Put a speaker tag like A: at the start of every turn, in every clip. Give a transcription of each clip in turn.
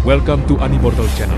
A: Welcome to Animortal Channel.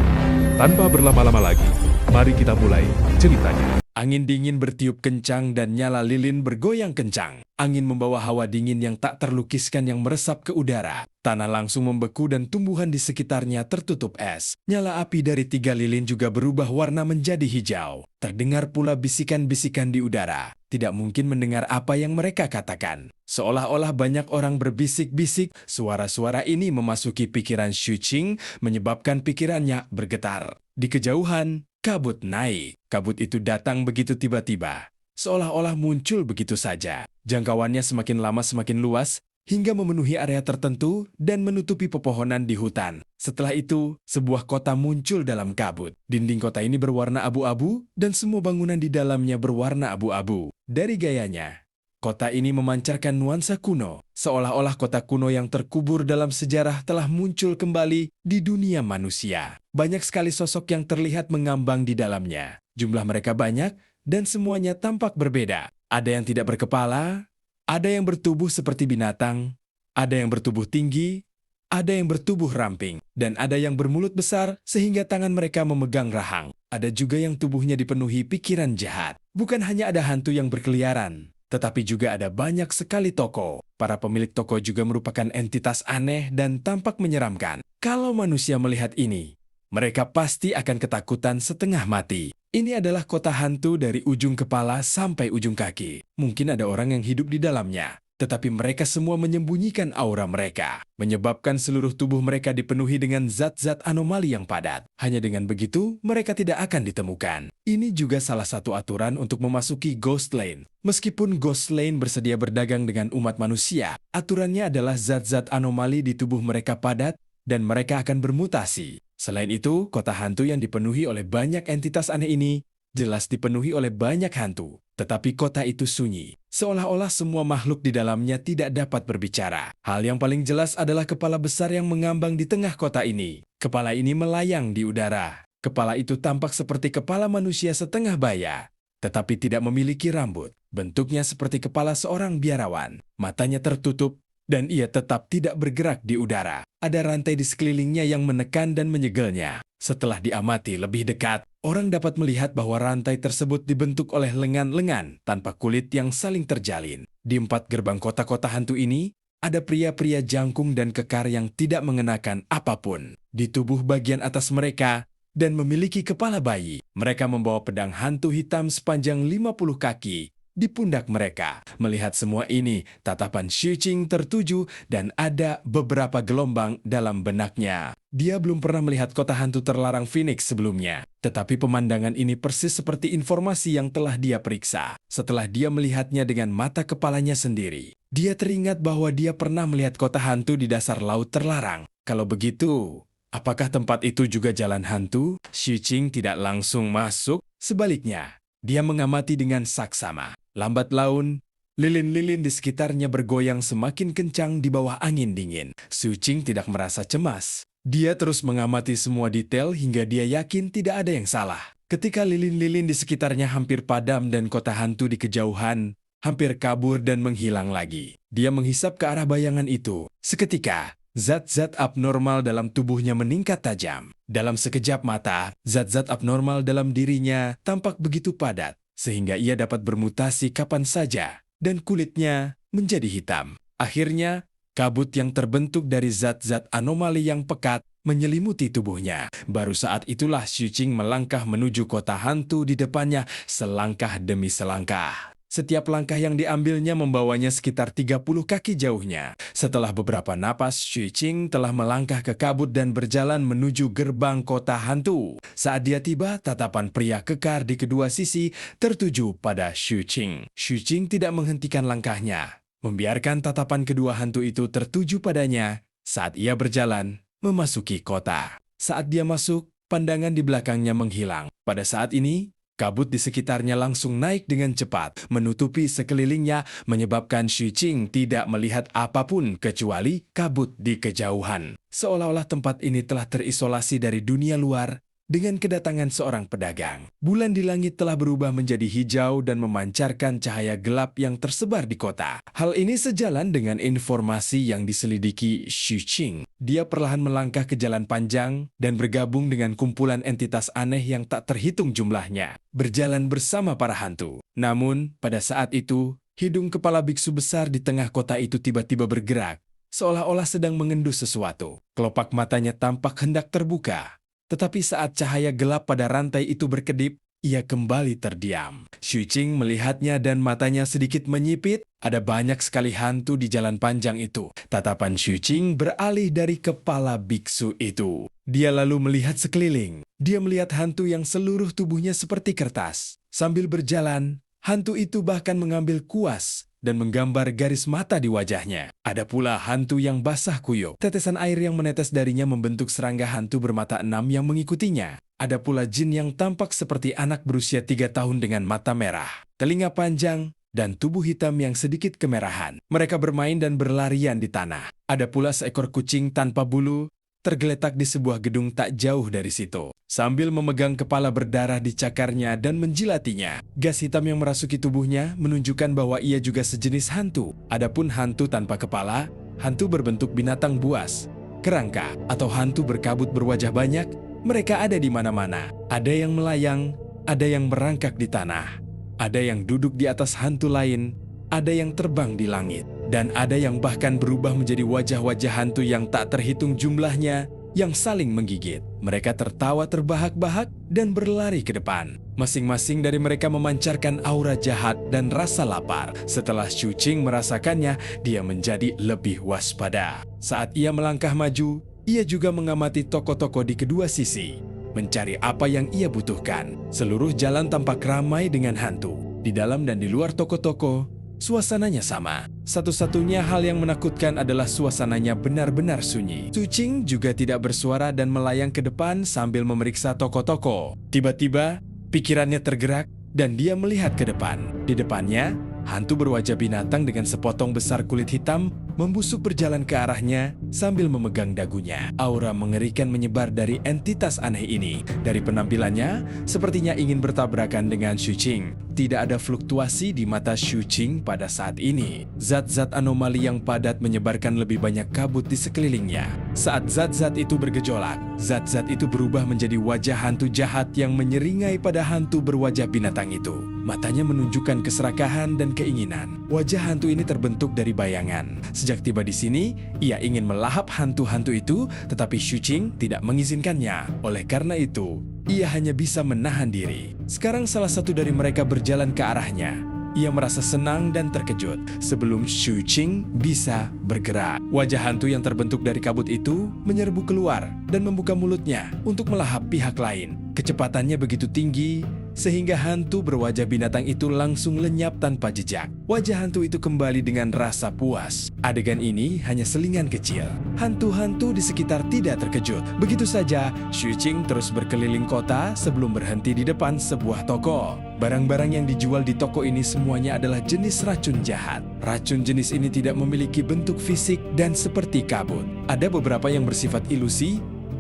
A: Tanpa berlama-lama lagi, mari kita mulai ceritanya.
B: Angin dingin bertiup kencang dan nyala lilin bergoyang kencang. Angin membawa hawa dingin yang tak terlukiskan yang meresap ke udara. Tanah langsung membeku dan tumbuhan di sekitarnya tertutup es. Nyala api dari 3 lilin juga berubah warna menjadi hijau. Terdengar pula bisikan-bisikan di udara. Tidak mungkin mendengar apa yang mereka katakan. Seolah-olah banyak orang berbisik-bisik, suara-suara ini memasuki pikiran Xu Qing, menyebabkan pikirannya bergetar. Di kejauhan, kabut naik. Kabut itu datang begitu tiba-tiba, seolah-olah muncul begitu saja. Jangkauannya semakin lama semakin luas, hingga memenuhi area tertentu dan menutupi pepohonan di hutan. Setelah itu, sebuah kota muncul dalam kabut. Dinding kota ini berwarna abu-abu, dan semua bangunan di dalamnya berwarna abu-abu. Dari gayanya, kota ini memancarkan nuansa kuno, seolah-olah kota kuno yang terkubur dalam sejarah telah muncul kembali di dunia manusia. Banyak sekali sosok yang terlihat mengambang di dalamnya. Jumlah mereka banyak, dan semuanya tampak berbeda. Ada yang tidak berkepala, ada yang bertubuh seperti binatang, ada yang bertubuh tinggi, ada yang bertubuh ramping, dan ada yang bermulut besar sehingga tangan mereka memegang rahang. Ada juga yang tubuhnya dipenuhi pikiran jahat. Bukan hanya ada hantu yang berkeliaran, tetapi juga ada banyak sekali toko. Para pemilik toko juga merupakan entitas aneh dan tampak menyeramkan. Kalau manusia melihat ini, mereka pasti akan ketakutan setengah mati. Ini adalah kota hantu dari ujung kepala sampai ujung kaki. Mungkin ada orang yang hidup di dalamnya, tetapi mereka semua menyembunyikan aura mereka, menyebabkan seluruh tubuh mereka dipenuhi dengan zat-zat anomali yang padat. Hanya dengan begitu, mereka tidak akan ditemukan. Ini juga salah satu aturan untuk memasuki Ghost Lane. Meskipun Ghost Lane bersedia berdagang dengan umat manusia, aturannya adalah zat-zat anomali di tubuh mereka padat dan mereka akan bermutasi. Selain itu, kota hantu yang dipenuhi oleh banyak entitas aneh ini jelas dipenuhi oleh banyak hantu. Tetapi kota itu sunyi, seolah-olah semua makhluk di dalamnya tidak dapat berbicara. Hal yang paling jelas adalah kepala besar yang mengambang di tengah kota ini. Kepala ini melayang di udara. Kepala itu tampak seperti kepala manusia setengah baya, tetapi tidak memiliki rambut. Bentuknya seperti kepala seorang biarawan. Matanya tertutup, dan ia tetap tidak bergerak di udara. Ada rantai di sekelilingnya yang menekan dan menyegelnya. Setelah diamati lebih dekat, orang dapat melihat bahwa rantai tersebut dibentuk oleh lengan-lengan tanpa kulit yang saling terjalin. Di 4 gerbang kota-kota hantu ini, ada pria-pria jangkung dan kekar yang tidak mengenakan apapun di tubuh bagian atas mereka dan memiliki kepala bayi. Mereka membawa pedang hantu hitam sepanjang 50 kaki di pundak mereka. Melihat semua ini, tatapan Xu Qing tertuju dan ada beberapa gelombang dalam benaknya. Dia belum pernah melihat kota hantu terlarang Phoenix sebelumnya. Tetapi pemandangan ini persis seperti informasi yang telah dia periksa. Setelah dia melihatnya dengan mata kepalanya sendiri, dia teringat bahwa dia pernah melihat kota hantu di dasar laut terlarang. Kalau begitu, apakah tempat itu juga jalan hantu? Xu Qing tidak langsung masuk. Sebaliknya, dia mengamati dengan saksama. Lambat laun, lilin-lilin di sekitarnya bergoyang semakin kencang di bawah angin dingin. Xu Qing tidak merasa cemas. Dia terus mengamati semua detail hingga dia yakin tidak ada yang salah. Ketika lilin-lilin di sekitarnya hampir padam dan kota hantu di kejauhan hampir kabur dan menghilang lagi, dia menghisap ke arah bayangan itu. Seketika, zat-zat abnormal dalam tubuhnya meningkat tajam. Dalam sekejap mata, zat-zat abnormal dalam dirinya tampak begitu padat, sehingga ia dapat bermutasi kapan saja, dan kulitnya menjadi hitam. Akhirnya, kabut yang terbentuk dari zat-zat anomali yang pekat menyelimuti tubuhnya. Baru saat itulah Xu Qing melangkah menuju kota hantu di depannya selangkah demi selangkah. Setiap langkah yang diambilnya membawanya sekitar 30 kaki jauhnya. Setelah beberapa napas, Xu Qing telah melangkah ke kabut dan berjalan menuju gerbang kota hantu. Saat dia tiba, tatapan pria kekar di kedua sisi tertuju pada Xu Qing. Xu Qing tidak menghentikan langkahnya, membiarkan tatapan kedua hantu itu tertuju padanya saat ia berjalan memasuki kota. Saat dia masuk, pandangan di belakangnya menghilang. Pada saat ini, kabut di sekitarnya langsung naik dengan cepat, menutupi sekelilingnya, menyebabkan Xu Qing tidak melihat apapun kecuali kabut di kejauhan. Seolah-olah tempat ini telah terisolasi dari dunia luar dengan kedatangan seorang pedagang. Bulan di langit telah berubah menjadi hijau dan memancarkan cahaya gelap yang tersebar di kota. Hal ini sejalan dengan informasi yang diselidiki Xu Qing. Dia perlahan melangkah ke jalan panjang dan bergabung dengan kumpulan entitas aneh yang tak terhitung jumlahnya, berjalan bersama para hantu. Namun, pada saat itu, hidung kepala biksu besar di tengah kota itu tiba-tiba bergerak, seolah-olah sedang mengendus sesuatu. Kelopak matanya tampak hendak terbuka. Tetapi saat cahaya gelap pada rantai itu berkedip, ia kembali terdiam. Xu Qing melihatnya dan matanya sedikit menyipit. Ada banyak sekali hantu di jalan panjang itu. Tatapan Xu Qing beralih dari kepala biksu itu. Dia lalu melihat sekeliling. Dia melihat hantu yang seluruh tubuhnya seperti kertas. Sambil berjalan, hantu itu bahkan mengambil kuas dan menggambar garis mata di wajahnya. Ada pula hantu yang basah kuyup. Tetesan air yang menetes darinya membentuk serangga hantu bermata 6 yang mengikutinya. Ada pula jin yang tampak seperti anak berusia 3 tahun dengan mata merah, telinga panjang, dan tubuh hitam yang sedikit kemerahan. Mereka bermain dan berlarian di tanah. Ada pula seekor kucing tanpa bulu, tergeletak di sebuah gedung tak jauh dari situ. Sambil memegang kepala berdarah di cakarnya dan menjilatinya, gas hitam yang merasuki tubuhnya menunjukkan bahwa ia juga sejenis hantu. Adapun hantu tanpa kepala, hantu berbentuk binatang buas, kerangka, atau hantu berkabut berwajah banyak, mereka ada di mana-mana. Ada yang melayang, ada yang merangkak di tanah, ada yang duduk di atas hantu lain, ada yang terbang di langit, dan ada yang bahkan berubah menjadi wajah-wajah hantu yang tak terhitung jumlahnya yang saling menggigit. Mereka tertawa terbahak-bahak dan berlari ke depan. Masing-masing dari mereka memancarkan aura jahat dan rasa lapar. Setelah Xu Qing merasakannya, dia menjadi lebih waspada. Saat ia melangkah maju, ia juga mengamati toko-toko di kedua sisi, mencari apa yang ia butuhkan. Seluruh jalan tampak ramai dengan hantu. Di dalam dan di luar toko-toko, suasananya sama. Satu-satunya hal yang menakutkan adalah suasananya benar-benar sunyi. Xu Qing juga tidak bersuara dan melayang ke depan sambil memeriksa toko-toko. Tiba-tiba, pikirannya tergerak dan dia melihat ke depan. Di depannya, hantu berwajah binatang dengan sepotong besar kulit hitam membusuk berjalan ke arahnya sambil memegang dagunya. Aura mengerikan menyebar dari entitas aneh ini. Dari penampilannya, sepertinya ingin bertabrakan dengan Xu Qing. Tidak ada fluktuasi di mata Xu Qing pada saat ini. Zat-zat anomali yang padat menyebarkan lebih banyak kabut di sekelilingnya. Saat zat-zat itu bergejolak, zat-zat itu berubah menjadi wajah hantu jahat yang menyeringai pada hantu berwajah binatang itu. Matanya menunjukkan keserakahan dan keinginan. Wajah hantu ini terbentuk dari bayangan. Sejak tiba di sini, ia ingin melahap hantu-hantu itu, tetapi Xu Qing tidak mengizinkannya. Oleh karena itu, ia hanya bisa menahan diri. Sekarang salah satu dari mereka berjalan ke arahnya. Ia merasa senang dan terkejut sebelum Xu Qing bisa bergerak. Wajah hantu yang terbentuk dari kabut itu menyerbu keluar dan membuka mulutnya untuk melahap pihak lain. Kecepatannya begitu tinggi sehingga hantu berwajah binatang itu langsung lenyap tanpa jejak. Wajah hantu itu kembali dengan rasa puas. Adegan ini hanya selingan kecil. Hantu-hantu di sekitar tidak terkejut. Begitu saja, Xu Qing terus berkeliling kota sebelum berhenti di depan sebuah toko. Barang-barang yang dijual di toko ini semuanya adalah jenis racun jahat. Racun jenis ini tidak memiliki bentuk fisik dan seperti kabut. Ada beberapa yang bersifat ilusi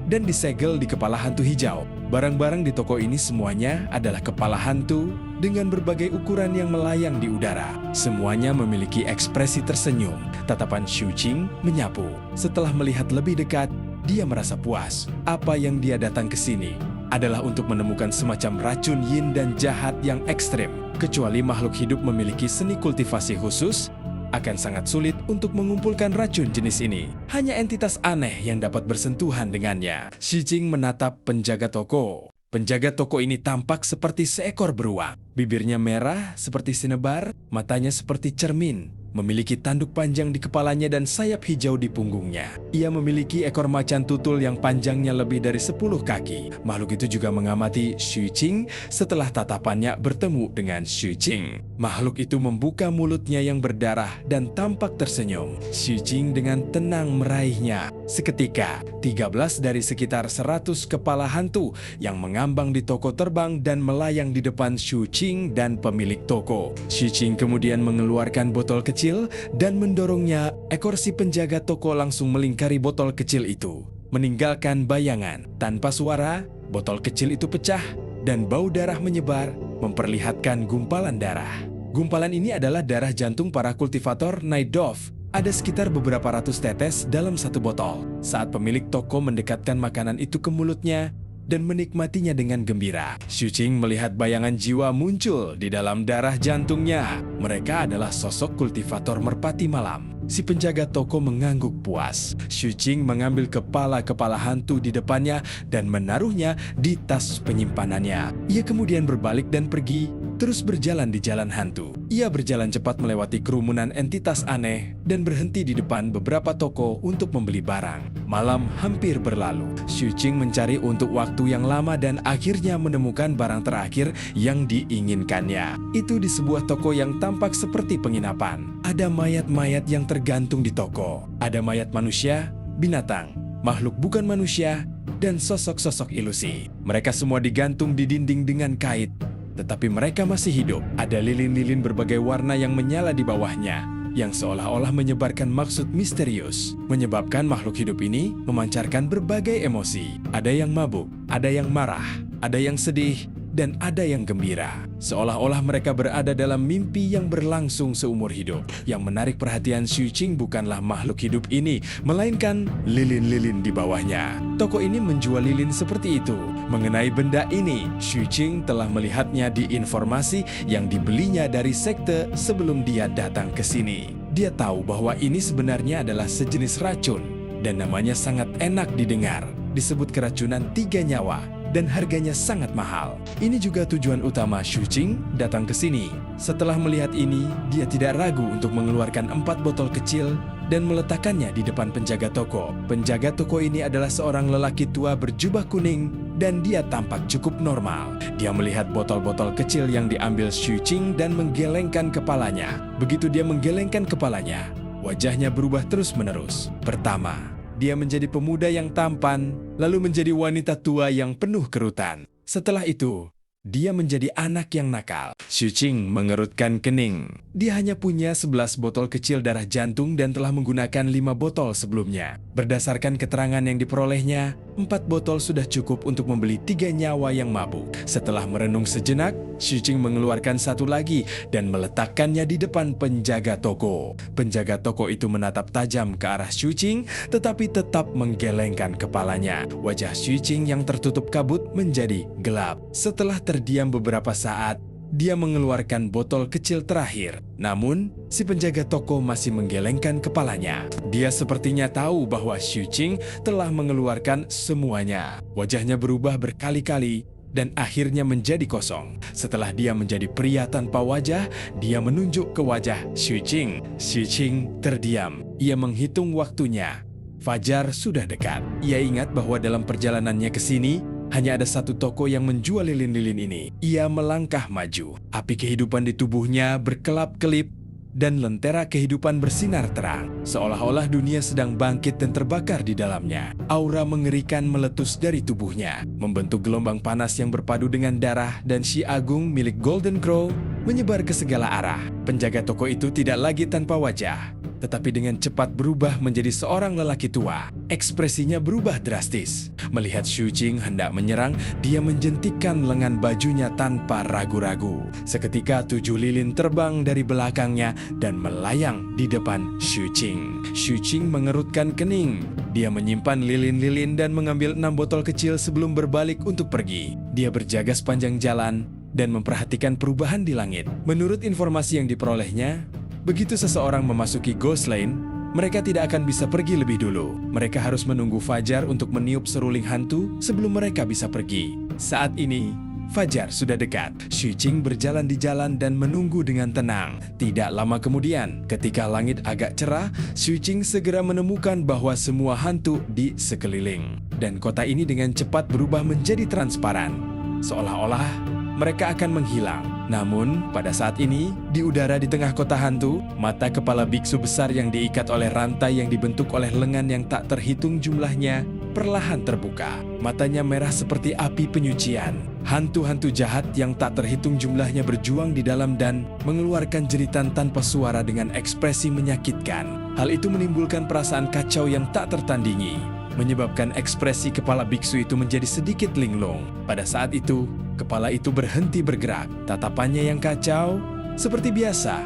B: dan disegel di kepala hantu hijau. Barang-barang di toko ini semuanya adalah kepala hantu dengan berbagai ukuran yang melayang di udara. Semuanya memiliki ekspresi tersenyum. Tatapan Xu Qing menyapu. Setelah melihat lebih dekat, dia merasa puas. Apa yang dia datang ke sini adalah untuk menemukan semacam racun yin dan jahat yang ekstrem. Kecuali makhluk hidup memiliki seni kultivasi khusus, akan sangat sulit untuk mengumpulkan racun jenis ini. Hanya entitas aneh yang dapat bersentuhan dengannya. Xu Qing menatap penjaga toko. Penjaga toko ini tampak seperti seekor beruang. Bibirnya merah seperti sinebar, matanya seperti cermin. Memiliki tanduk panjang di kepalanya dan sayap hijau di punggungnya. Ia memiliki ekor macan tutul yang panjangnya lebih dari 10 kaki. Makhluk itu juga mengamati Xu Qing setelah tatapannya bertemu dengan Xu Qing. Makhluk itu membuka mulutnya yang berdarah dan tampak tersenyum. Xu Qing dengan tenang meraihnya. Seketika, 13 dari sekitar 100 kepala hantu yang mengambang di toko terbang dan melayang di depan Xu Qing dan pemilik toko. Xu Qing kemudian mengeluarkan botol kecil dan mendorongnya. Ekor si penjaga toko langsung melingkari botol kecil itu, meninggalkan bayangan. Tanpa suara, botol kecil itu pecah dan bau darah menyebar, memperlihatkan gumpalan darah. Gumpalan ini adalah darah jantung para kultivator Night Dove. Ada sekitar beberapa ratus tetes dalam satu botol. Saat pemilik toko mendekatkan makanan itu ke mulutnya dan menikmatinya dengan gembira, Xu Qing melihat bayangan jiwa muncul di dalam darah jantungnya. Mereka adalah sosok kultivator merpati malam. Si penjaga toko mengangguk puas. Xu Qing mengambil kepala-kepala hantu di depannya dan menaruhnya di tas penyimpanannya. Ia kemudian berbalik dan pergi, terus berjalan di jalan hantu. Ia berjalan cepat melewati kerumunan entitas aneh dan berhenti di depan beberapa toko untuk membeli barang. Malam hampir berlalu. Xu Qing mencari untuk waktu yang lama dan akhirnya menemukan barang terakhir yang diinginkannya. Itu di sebuah toko yang tampak seperti penginapan. Ada mayat-mayat yang tergantung di toko. Ada mayat manusia, binatang, makhluk bukan manusia, dan sosok-sosok ilusi. Mereka semua digantung di dinding dengan kait, tetapi mereka masih hidup. Ada lilin-lilin berbagai warna yang menyala di bawahnya, yang seolah-olah menyebarkan maksud misterius, menyebabkan makhluk hidup ini memancarkan berbagai emosi. Ada yang mabuk, ada yang marah, ada yang sedih, dan ada yang gembira. Seolah-olah mereka berada dalam mimpi yang berlangsung seumur hidup. Yang menarik perhatian Xu Qing bukanlah makhluk hidup ini, melainkan lilin-lilin di bawahnya. Toko ini menjual lilin seperti itu. Mengenai benda ini, Xu Qing telah melihatnya di informasi yang dibelinya dari sekte sebelum dia datang ke sini. Dia tahu bahwa ini sebenarnya adalah sejenis racun, dan namanya sangat enak didengar. Disebut keracunan 3 nyawa. Dan harganya sangat mahal. Ini juga tujuan utama Xu Qing datang ke sini. Setelah melihat ini, dia tidak ragu untuk mengeluarkan 4 botol kecil dan meletakkannya di depan penjaga toko. Penjaga toko ini adalah seorang lelaki tua berjubah kuning dan dia tampak cukup normal. Dia melihat botol-botol kecil yang diambil Xu Qing dan menggelengkan kepalanya. Begitu dia menggelengkan kepalanya, wajahnya berubah terus-menerus. Pertama, dia menjadi pemuda yang tampan, lalu menjadi wanita tua yang penuh kerutan. Setelah itu, dia menjadi anak yang nakal. Xu Qing mengerutkan kening. Dia hanya punya 11 botol kecil darah jantung dan telah menggunakan 5 botol sebelumnya. Berdasarkan keterangan yang diperolehnya, 4 botol sudah cukup untuk membeli 3 nyawa yang mabuk. Setelah merenung sejenak, Xu Qing mengeluarkan 1 lagi dan meletakkannya di depan penjaga toko. Penjaga toko itu menatap tajam ke arah Xu Qing, tetapi tetap menggelengkan kepalanya. Wajah Xu Qing yang tertutup kabut menjadi gelap. Setelah terdiam beberapa saat, dia mengeluarkan botol kecil terakhir. Namun, si penjaga toko masih menggelengkan kepalanya. Dia sepertinya tahu bahwa Xu Qing telah mengeluarkan semuanya. Wajahnya berubah berkali-kali dan akhirnya menjadi kosong. Setelah dia menjadi pria tanpa wajah, dia menunjuk ke wajah Xu Qing. Xu Qing terdiam. Ia menghitung waktunya. Fajar sudah dekat. Ia ingat bahwa dalam perjalanannya ke sini, hanya ada 1 toko yang menjual lilin-lilin ini. Ia melangkah maju. Api kehidupan di tubuhnya berkelap-kelip dan lentera kehidupan bersinar terang. Seolah-olah dunia sedang bangkit dan terbakar di dalamnya. Aura mengerikan meletus dari tubuhnya, membentuk gelombang panas yang berpadu dengan darah dan Shi Agung milik Golden Crow menyebar ke segala arah. Penjaga toko itu tidak lagi tanpa wajah, tetapi dengan cepat berubah menjadi seorang lelaki tua. Ekspresinya berubah drastis. Melihat Xu Qing hendak menyerang, dia menjentikkan lengan bajunya tanpa ragu-ragu. Seketika 7 lilin terbang dari belakangnya dan melayang di depan Xu Qing. Xu Qing mengerutkan kening. Dia menyimpan lilin-lilin dan mengambil 6 botol kecil sebelum berbalik untuk pergi. Dia berjaga sepanjang jalan dan memperhatikan perubahan di langit. Menurut informasi yang diperolehnya, begitu seseorang memasuki Ghost Lane, mereka tidak akan bisa pergi lebih dulu. Mereka harus menunggu fajar untuk meniup seruling hantu sebelum mereka bisa pergi. Saat ini, fajar sudah dekat. Xu Qing berjalan di jalan dan menunggu dengan tenang. Tidak lama kemudian, ketika langit agak cerah, Xu Qing segera menemukan bahwa semua hantu di sekeliling. Dan kota ini dengan cepat berubah menjadi transparan. Seolah-olah mereka akan menghilang. Namun, pada saat ini, di udara di tengah kota hantu, mata kepala biksu besar yang diikat oleh rantai yang dibentuk oleh lengan yang tak terhitung jumlahnya, perlahan terbuka. Matanya merah seperti api penyucian. Hantu-hantu jahat yang tak terhitung jumlahnya berjuang di dalam dan mengeluarkan jeritan tanpa suara dengan ekspresi menyakitkan. Hal itu menimbulkan perasaan kacau yang tak tertandingi. menyebabkan ekspresi kepala biksu itu menjadi sedikit linglung. Pada saat itu, kepala itu berhenti bergerak. Tatapannya yang kacau, seperti biasa,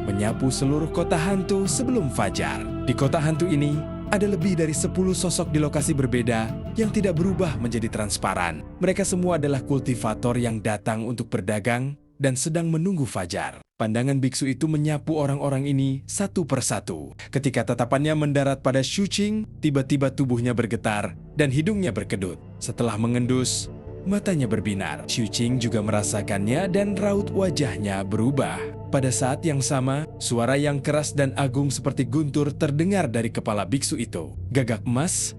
B: menyapu seluruh kota hantu sebelum fajar. Di kota hantu ini, ada lebih dari 10 sosok di lokasi berbeda yang tidak berubah menjadi transparan. Mereka semua adalah kultivator yang datang untuk berdagang dan sedang menunggu fajar. Pandangan biksu itu menyapu orang-orang ini satu persatu. Ketika tatapannya mendarat pada Xu Qing, tiba-tiba tubuhnya bergetar dan hidungnya berkedut. Setelah mengendus, matanya berbinar. Xu Qing juga merasakannya dan raut wajahnya berubah. Pada saat yang sama, suara yang keras dan agung seperti guntur terdengar dari kepala biksu itu. Gagak emas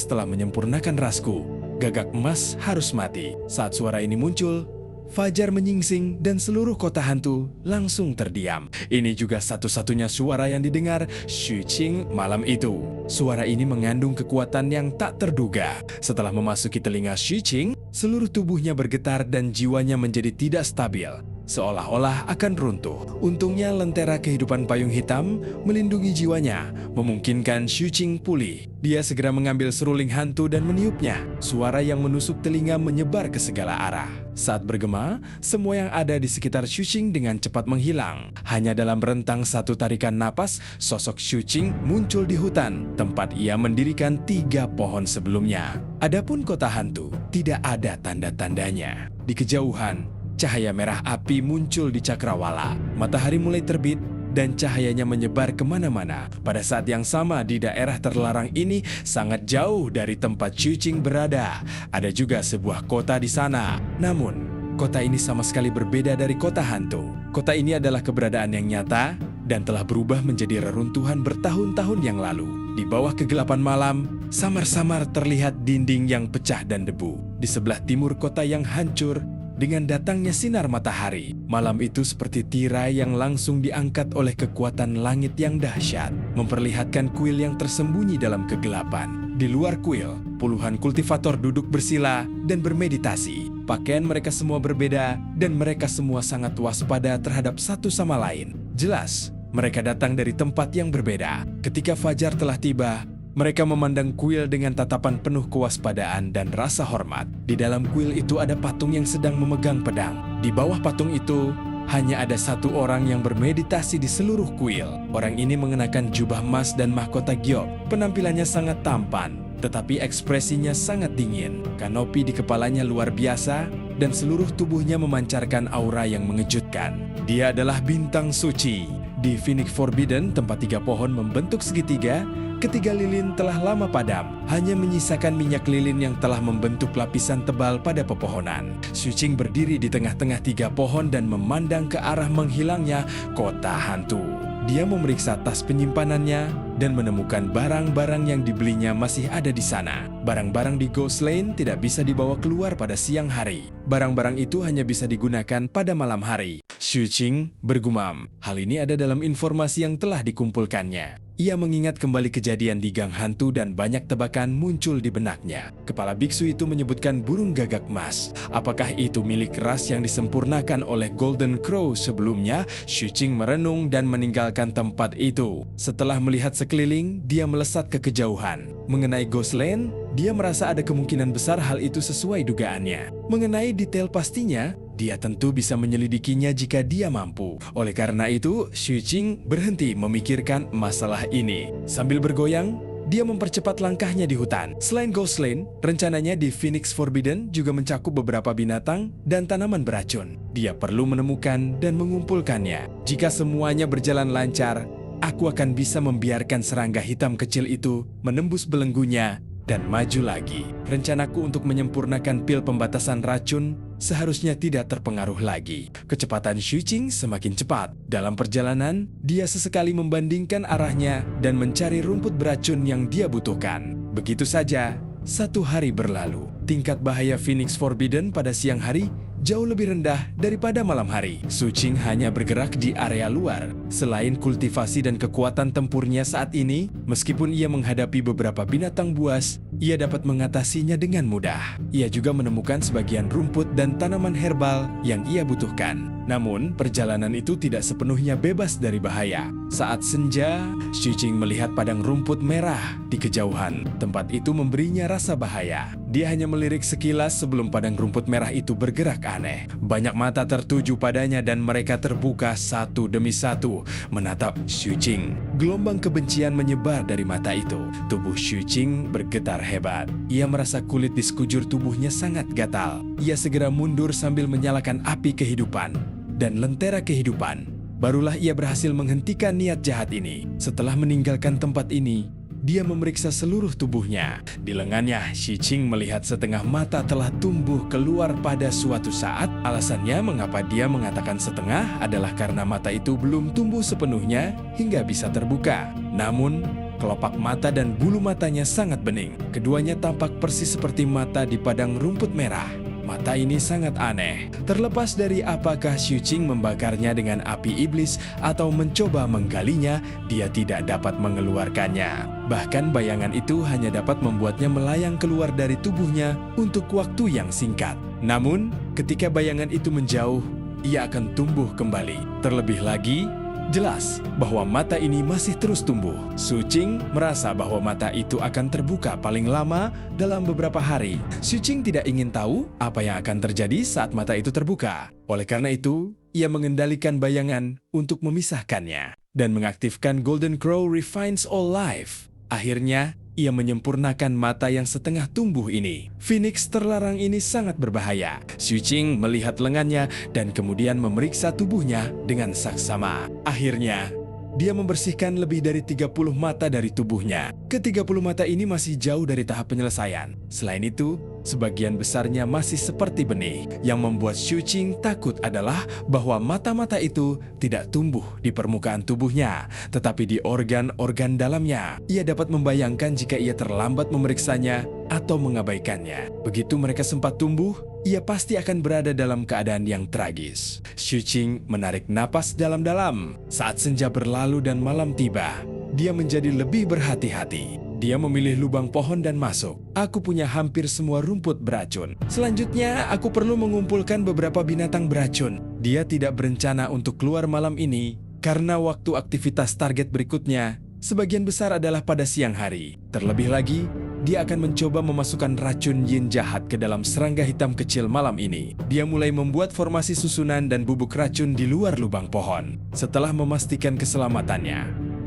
B: telah menyempurnakan rasku. Gagak emas harus mati. Saat suara ini muncul, fajar menyingsing dan seluruh kota hantu langsung terdiam. Ini juga satu-satunya suara yang didengar Xu Qing malam itu. Suara ini mengandung kekuatan yang tak terduga. Setelah memasuki telinga Xu Qing, seluruh tubuhnya bergetar dan jiwanya menjadi tidak stabil, seolah-olah akan runtuh. Untungnya lentera kehidupan payung hitam melindungi jiwanya, memungkinkan Xu Qing pulih. Dia segera mengambil seruling hantu dan meniupnya. Suara yang menusuk telinga menyebar ke segala arah. Saat bergema, semua yang ada di sekitar Xu Qing dengan cepat menghilang. Hanya dalam rentang satu tarikan napas, sosok Xu Qing muncul di hutan, tempat ia mendirikan 3 pohon sebelumnya. Adapun kota hantu, tidak ada tanda-tandanya. Di kejauhan, cahaya merah api muncul di cakrawala. Matahari mulai terbit dan cahayanya menyebar kemana-mana. Pada saat yang sama di daerah terlarang ini, sangat jauh dari tempat Xu Qing berada, ada juga sebuah kota di sana. Namun, kota ini sama sekali berbeda dari kota hantu. Kota ini adalah keberadaan yang nyata dan telah berubah menjadi reruntuhan bertahun-tahun yang lalu. Di bawah kegelapan malam, samar-samar terlihat dinding yang pecah dan debu. Di sebelah timur kota yang hancur, dengan datangnya sinar matahari, malam itu seperti tirai yang langsung diangkat oleh kekuatan langit yang dahsyat, memperlihatkan kuil yang tersembunyi dalam kegelapan. Di luar kuil, puluhan kultivator duduk bersila dan bermeditasi. Pakaian mereka semua berbeda dan mereka semua sangat waspada terhadap satu sama lain. Jelas, mereka datang dari tempat yang berbeda. Ketika fajar telah tiba, mereka memandang kuil dengan tatapan penuh kewaspadaan dan rasa hormat. Di dalam kuil itu ada patung yang sedang memegang pedang. Di bawah patung itu, hanya ada satu orang yang bermeditasi di seluruh kuil. Orang ini mengenakan jubah emas dan mahkota giok. Penampilannya sangat tampan, tetapi ekspresinya sangat dingin. Kanopi di kepalanya luar biasa, dan seluruh tubuhnya memancarkan aura yang mengejutkan. Dia adalah bintang suci. Di Phoenix Forbidden, tempat 3 pohon membentuk segitiga, ketiga lilin telah lama padam, hanya menyisakan minyak lilin yang telah membentuk lapisan tebal pada pepohonan. Xu Qing berdiri di tengah-tengah 3 pohon dan memandang ke arah menghilangnya kota hantu. Dia memeriksa tas penyimpanannya dan menemukan barang-barang yang dibelinya masih ada di sana. Barang-barang di Ghost Lane tidak bisa dibawa keluar pada siang hari. Barang-barang itu hanya bisa digunakan pada malam hari. Xu Qing bergumam. Hal ini ada dalam informasi yang telah dikumpulkannya. Ia mengingat kembali kejadian di gang hantu dan banyak tebakan muncul di benaknya. Kepala biksu itu menyebutkan burung gagak emas. Apakah itu milik ras yang disempurnakan oleh Golden Crow sebelumnya? Xu Qing merenung dan meninggalkan tempat itu. Setelah melihat sekeliling, dia melesat ke kejauhan. Mengenai Ghost Lane, dia merasa ada kemungkinan besar hal itu sesuai dugaannya. Mengenai detail pastinya, dia tentu bisa menyelidikinya jika dia mampu. Oleh karena itu, Xu Qing berhenti memikirkan masalah ini. Sambil bergoyang, dia mempercepat langkahnya di hutan. Selain Ghost Lane, rencananya di Phoenix Forbidden juga mencakup beberapa binatang dan tanaman beracun. Dia perlu menemukan dan mengumpulkannya. Jika semuanya berjalan lancar, aku akan bisa membiarkan serangga hitam kecil itu menembus belenggunya dan maju lagi. Rencanaku untuk menyempurnakan pil pembatasan racun seharusnya tidak terpengaruh lagi. Kecepatan Xu Qing semakin cepat. Dalam perjalanan, dia sesekali membandingkan arahnya dan mencari rumput beracun yang dia butuhkan. Begitu saja, 1 hari berlalu. Tingkat bahaya Phoenix Forbidden pada siang hari jauh lebih rendah daripada malam hari. Xu Qing hanya bergerak di area luar. Selain kultivasi dan kekuatan tempurnya saat ini, meskipun ia menghadapi beberapa binatang buas, ia dapat mengatasinya dengan mudah. Ia juga menemukan sebagian rumput dan tanaman herbal yang ia butuhkan. Namun, perjalanan itu tidak sepenuhnya bebas dari bahaya. Saat senja, Xu Qing melihat padang rumput merah di kejauhan. Tempat itu memberinya rasa bahaya. Dia hanya melirik sekilas sebelum padang rumput merah itu bergerak aneh. Banyak mata tertuju padanya dan mereka terbuka satu demi satu menatap Xu Qing. Gelombang kebencian menyebar dari mata itu. Tubuh Xu Qing bergetar hebat. Ia merasa kulit di sekujur tubuhnya sangat gatal. Ia segera mundur sambil menyalakan api kehidupan dan lentera kehidupan. Barulah ia berhasil menghentikan niat jahat ini. Setelah meninggalkan tempat ini, dia memeriksa seluruh tubuhnya. Di lengannya, Xu Qing melihat setengah mata telah tumbuh keluar pada suatu saat. Alasannya mengapa dia mengatakan setengah adalah karena mata itu belum tumbuh sepenuhnya hingga bisa terbuka. Namun, kelopak mata dan bulu matanya sangat bening. Keduanya tampak persis seperti mata di padang rumput merah. Mata ini sangat aneh. Terlepas dari apakah Xu Qing membakarnya dengan api iblis atau mencoba menggalinya, dia tidak dapat mengeluarkannya. Bahkan bayangan itu hanya dapat membuatnya melayang keluar dari tubuhnya untuk waktu yang singkat. Namun, ketika bayangan itu menjauh, ia akan tumbuh kembali. Terlebih lagi, jelas bahwa mata ini masih terus tumbuh. Xu Qing merasa bahwa mata itu akan terbuka paling lama dalam beberapa hari. Xu Qing tidak ingin tahu apa yang akan terjadi saat mata itu terbuka. Oleh karena itu, ia mengendalikan bayangan untuk memisahkannya dan mengaktifkan Golden Crow Refines All Life. Akhirnya, ia menyempurnakan mata yang setengah tumbuh ini. Phoenix terlarang ini sangat berbahaya. Xu Qing melihat lengannya dan kemudian memeriksa tubuhnya dengan saksama. Akhirnya, dia membersihkan lebih dari 30 mata dari tubuhnya. Ke-30 mata ini masih jauh dari tahap penyelesaian. Selain itu, sebagian besarnya masih seperti benih. Yang membuat Xu Qing takut adalah bahwa mata-mata itu tidak tumbuh di permukaan tubuhnya, tetapi di organ-organ dalamnya. Ia dapat membayangkan jika ia terlambat memeriksanya atau mengabaikannya. Begitu mereka sempat tumbuh, ia pasti akan berada dalam keadaan yang tragis. Xu Qing menarik napas dalam-dalam. Saat senja berlalu dan malam tiba, dia menjadi lebih berhati-hati. Dia memilih lubang pohon dan masuk. Aku punya hampir semua rumput beracun. Selanjutnya, aku perlu mengumpulkan beberapa binatang beracun. Dia tidak berencana untuk keluar malam ini karena waktu aktivitas target berikutnya sebagian besar adalah pada siang hari. Terlebih lagi, dia akan mencoba memasukkan racun yin jahat ke dalam serangga hitam kecil malam ini. Dia mulai membuat formasi susunan dan bubuk racun di luar lubang pohon. Setelah memastikan keselamatannya,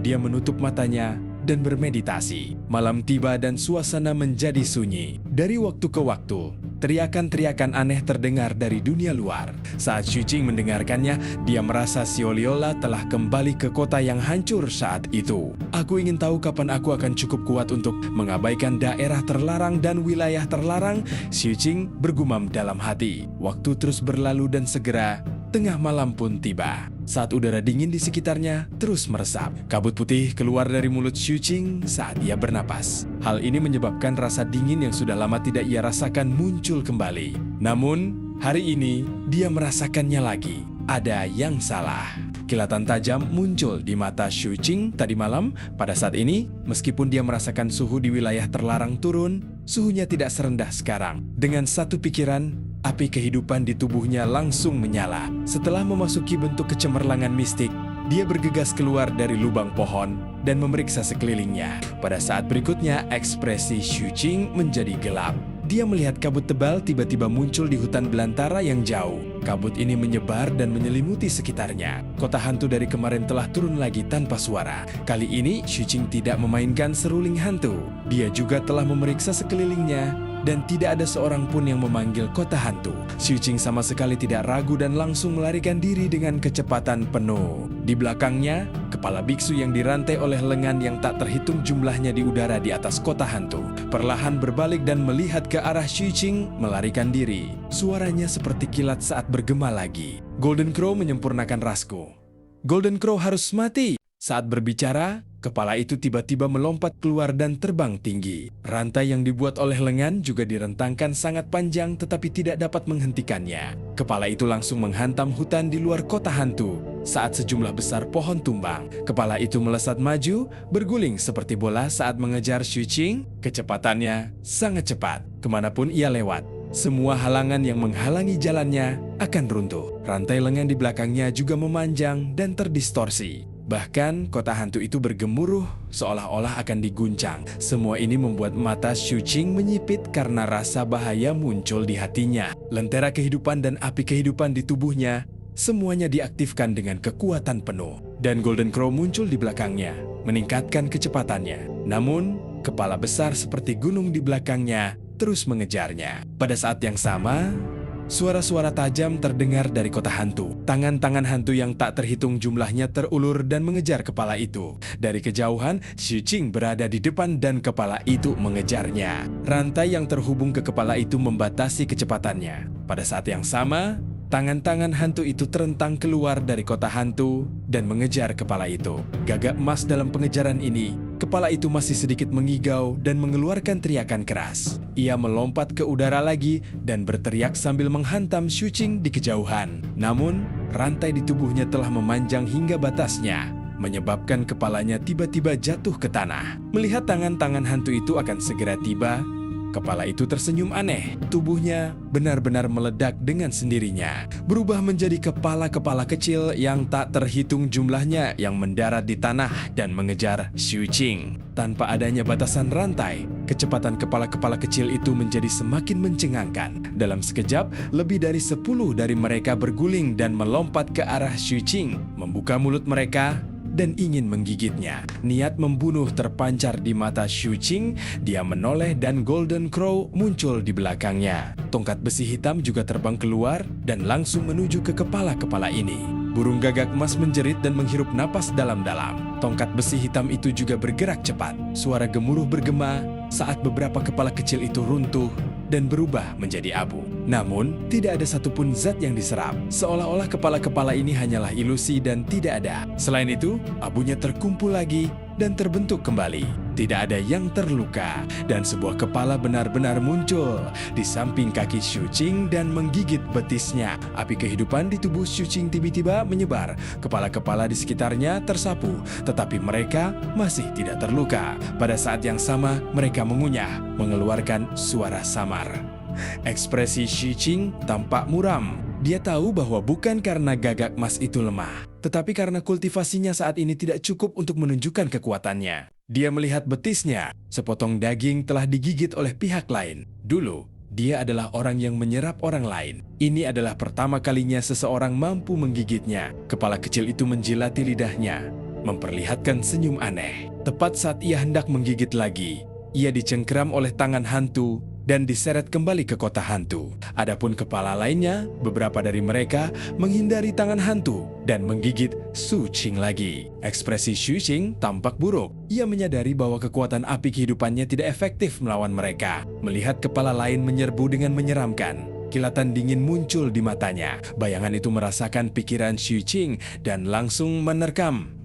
B: dia menutup matanya dan bermeditasi. Malam tiba dan suasana menjadi sunyi. Dari waktu ke waktu, teriakan-teriakan aneh terdengar dari dunia luar. Saat Xu Qing mendengarkannya, dia merasa Xiaoliola telah kembali ke kota yang hancur saat itu. Aku ingin tahu kapan aku akan cukup kuat untuk mengabaikan daerah terlarang dan wilayah terlarang, Xu Qing bergumam dalam hati. Waktu terus berlalu dan segera, tengah malam pun tiba. Saat udara dingin di sekitarnya terus meresap. Kabut putih keluar dari mulut Xu Qing saat ia bernapas. Hal ini menyebabkan rasa dingin yang sudah lama tidak ia rasakan muncul kembali. Namun, hari ini dia merasakannya lagi. Ada yang salah. Kilatan tajam muncul di mata Xu Qing tadi malam. Pada saat ini, meskipun dia merasakan suhu di wilayah terlarang turun, suhunya tidak serendah sekarang. Dengan satu pikiran, api kehidupan di tubuhnya langsung menyala. Setelah memasuki bentuk kecemerlangan mistik, dia bergegas keluar dari lubang pohon dan memeriksa sekelilingnya. Pada saat berikutnya, ekspresi Xu Qing menjadi gelap. Dia melihat kabut tebal tiba-tiba muncul di hutan belantara yang jauh. Kabut ini menyebar dan menyelimuti sekitarnya. Kota hantu dari kemarin telah turun lagi tanpa suara. Kali ini, Xu Qing tidak memainkan seruling hantu. Dia juga telah memeriksa sekelilingnya dan tidak ada seorang pun yang memanggil kota hantu. Xu Qing sama sekali tidak ragu dan langsung melarikan diri dengan kecepatan penuh. Di belakangnya, kepala biksu yang dirantai oleh lengan yang tak terhitung jumlahnya di udara di atas kota hantu perlahan berbalik dan melihat ke arah Xu Qing melarikan diri. Suaranya seperti kilat saat bergema lagi. Golden Crow menyempurnakan rasku. Golden Crow harus mati. Saat berbicara, kepala itu tiba-tiba melompat keluar dan terbang tinggi. Rantai yang dibuat oleh lengan juga direntangkan sangat panjang tetapi tidak dapat menghentikannya. Kepala itu langsung menghantam hutan di luar kota hantu. Saat sejumlah besar pohon tumbang, kepala itu melesat maju, berguling seperti bola saat mengejar Xu Qing. Kecepatannya sangat cepat. Kemanapun ia lewat, semua halangan yang menghalangi jalannya akan runtuh. Rantai lengan di belakangnya juga memanjang dan terdistorsi. Bahkan kota hantu itu bergemuruh seolah-olah akan diguncang. Semua ini membuat mata Xu Qing menyipit karena rasa bahaya muncul di hatinya. Lentera kehidupan dan api kehidupan di tubuhnya semuanya diaktifkan dengan kekuatan penuh. Dan Golden Crow muncul di belakangnya, meningkatkan kecepatannya. Namun, kepala besar seperti gunung di belakangnya terus mengejarnya. Pada saat yang sama, suara-suara tajam terdengar dari kota hantu. Tangan-tangan hantu yang tak terhitung jumlahnya terulur dan mengejar kepala itu. Dari kejauhan, Xu Qing berada di depan dan kepala itu mengejarnya. Rantai yang terhubung ke kepala itu membatasi kecepatannya. Pada saat yang sama, tangan-tangan hantu itu terentang keluar dari kota hantu dan mengejar kepala itu. Gagak emas dalam pengejaran ini, kepala itu masih sedikit mengigau dan mengeluarkan teriakan keras. Ia melompat ke udara lagi dan berteriak sambil menghantam Xu Qing di kejauhan. Namun, rantai di tubuhnya telah memanjang hingga batasnya, menyebabkan kepalanya tiba-tiba jatuh ke tanah. Melihat tangan-tangan hantu itu akan segera tiba, kepala itu tersenyum aneh. Tubuhnya benar-benar meledak dengan sendirinya, berubah menjadi kepala-kepala kecil yang tak terhitung jumlahnya yang mendarat di tanah dan mengejar Xu Qing. Tanpa adanya batasan rantai, kecepatan kepala-kepala kecil itu menjadi semakin mencengangkan. Dalam sekejap, lebih dari 10 dari mereka berguling dan melompat ke arah Xu Qing, membuka mulut mereka dan ingin menggigitnya. Niat membunuh terpancar di mata Xu Qing. Dia menoleh dan Golden Crow muncul di belakangnya. Tongkat besi hitam juga terbang keluar dan langsung menuju ke kepala-kepala ini. Burung gagak emas menjerit dan menghirup napas dalam-dalam. Tongkat besi hitam itu juga bergerak cepat. Suara gemuruh bergema saat beberapa kepala kecil itu runtuh dan berubah menjadi abu. Namun, tidak ada satupun zat yang diserap. Seolah-olah kepala-kepala ini hanyalah ilusi dan tidak ada. Selain itu, abunya terkumpul lagi dan terbentuk kembali. Tidak ada yang terluka, dan sebuah kepala benar-benar muncul di samping kaki Xu Qing dan menggigit betisnya. Api kehidupan di tubuh Xu Qing tiba-tiba menyebar. Kepala-kepala di sekitarnya tersapu, tetapi mereka masih tidak terluka. Pada saat yang sama, mereka mengunyah, mengeluarkan suara samar. Ekspresi Xu Qing tampak muram. Dia tahu bahwa bukan karena gagak emas itu lemah, tetapi karena kultivasinya saat ini tidak cukup untuk menunjukkan kekuatannya. Dia melihat betisnya, sepotong daging telah digigit oleh pihak lain. Dulu, dia adalah orang yang menyerap orang lain. Ini adalah pertama kalinya seseorang mampu menggigitnya. Kepala kecil itu menjilati lidahnya, memperlihatkan senyum aneh. Tepat saat ia hendak menggigit lagi, ia dicengkeram oleh tangan hantu dan diseret kembali ke kota hantu. Adapun kepala lainnya, beberapa dari mereka menghindari tangan hantu dan menggigit Xu Qing lagi. Ekspresi Xu Qing tampak buruk. Ia menyadari bahwa kekuatan api kehidupannya tidak efektif melawan mereka. Melihat kepala lain menyerbu dengan menyeramkan, kilatan dingin muncul di matanya. Bayangan itu merasakan pikiran Xu Qing dan langsung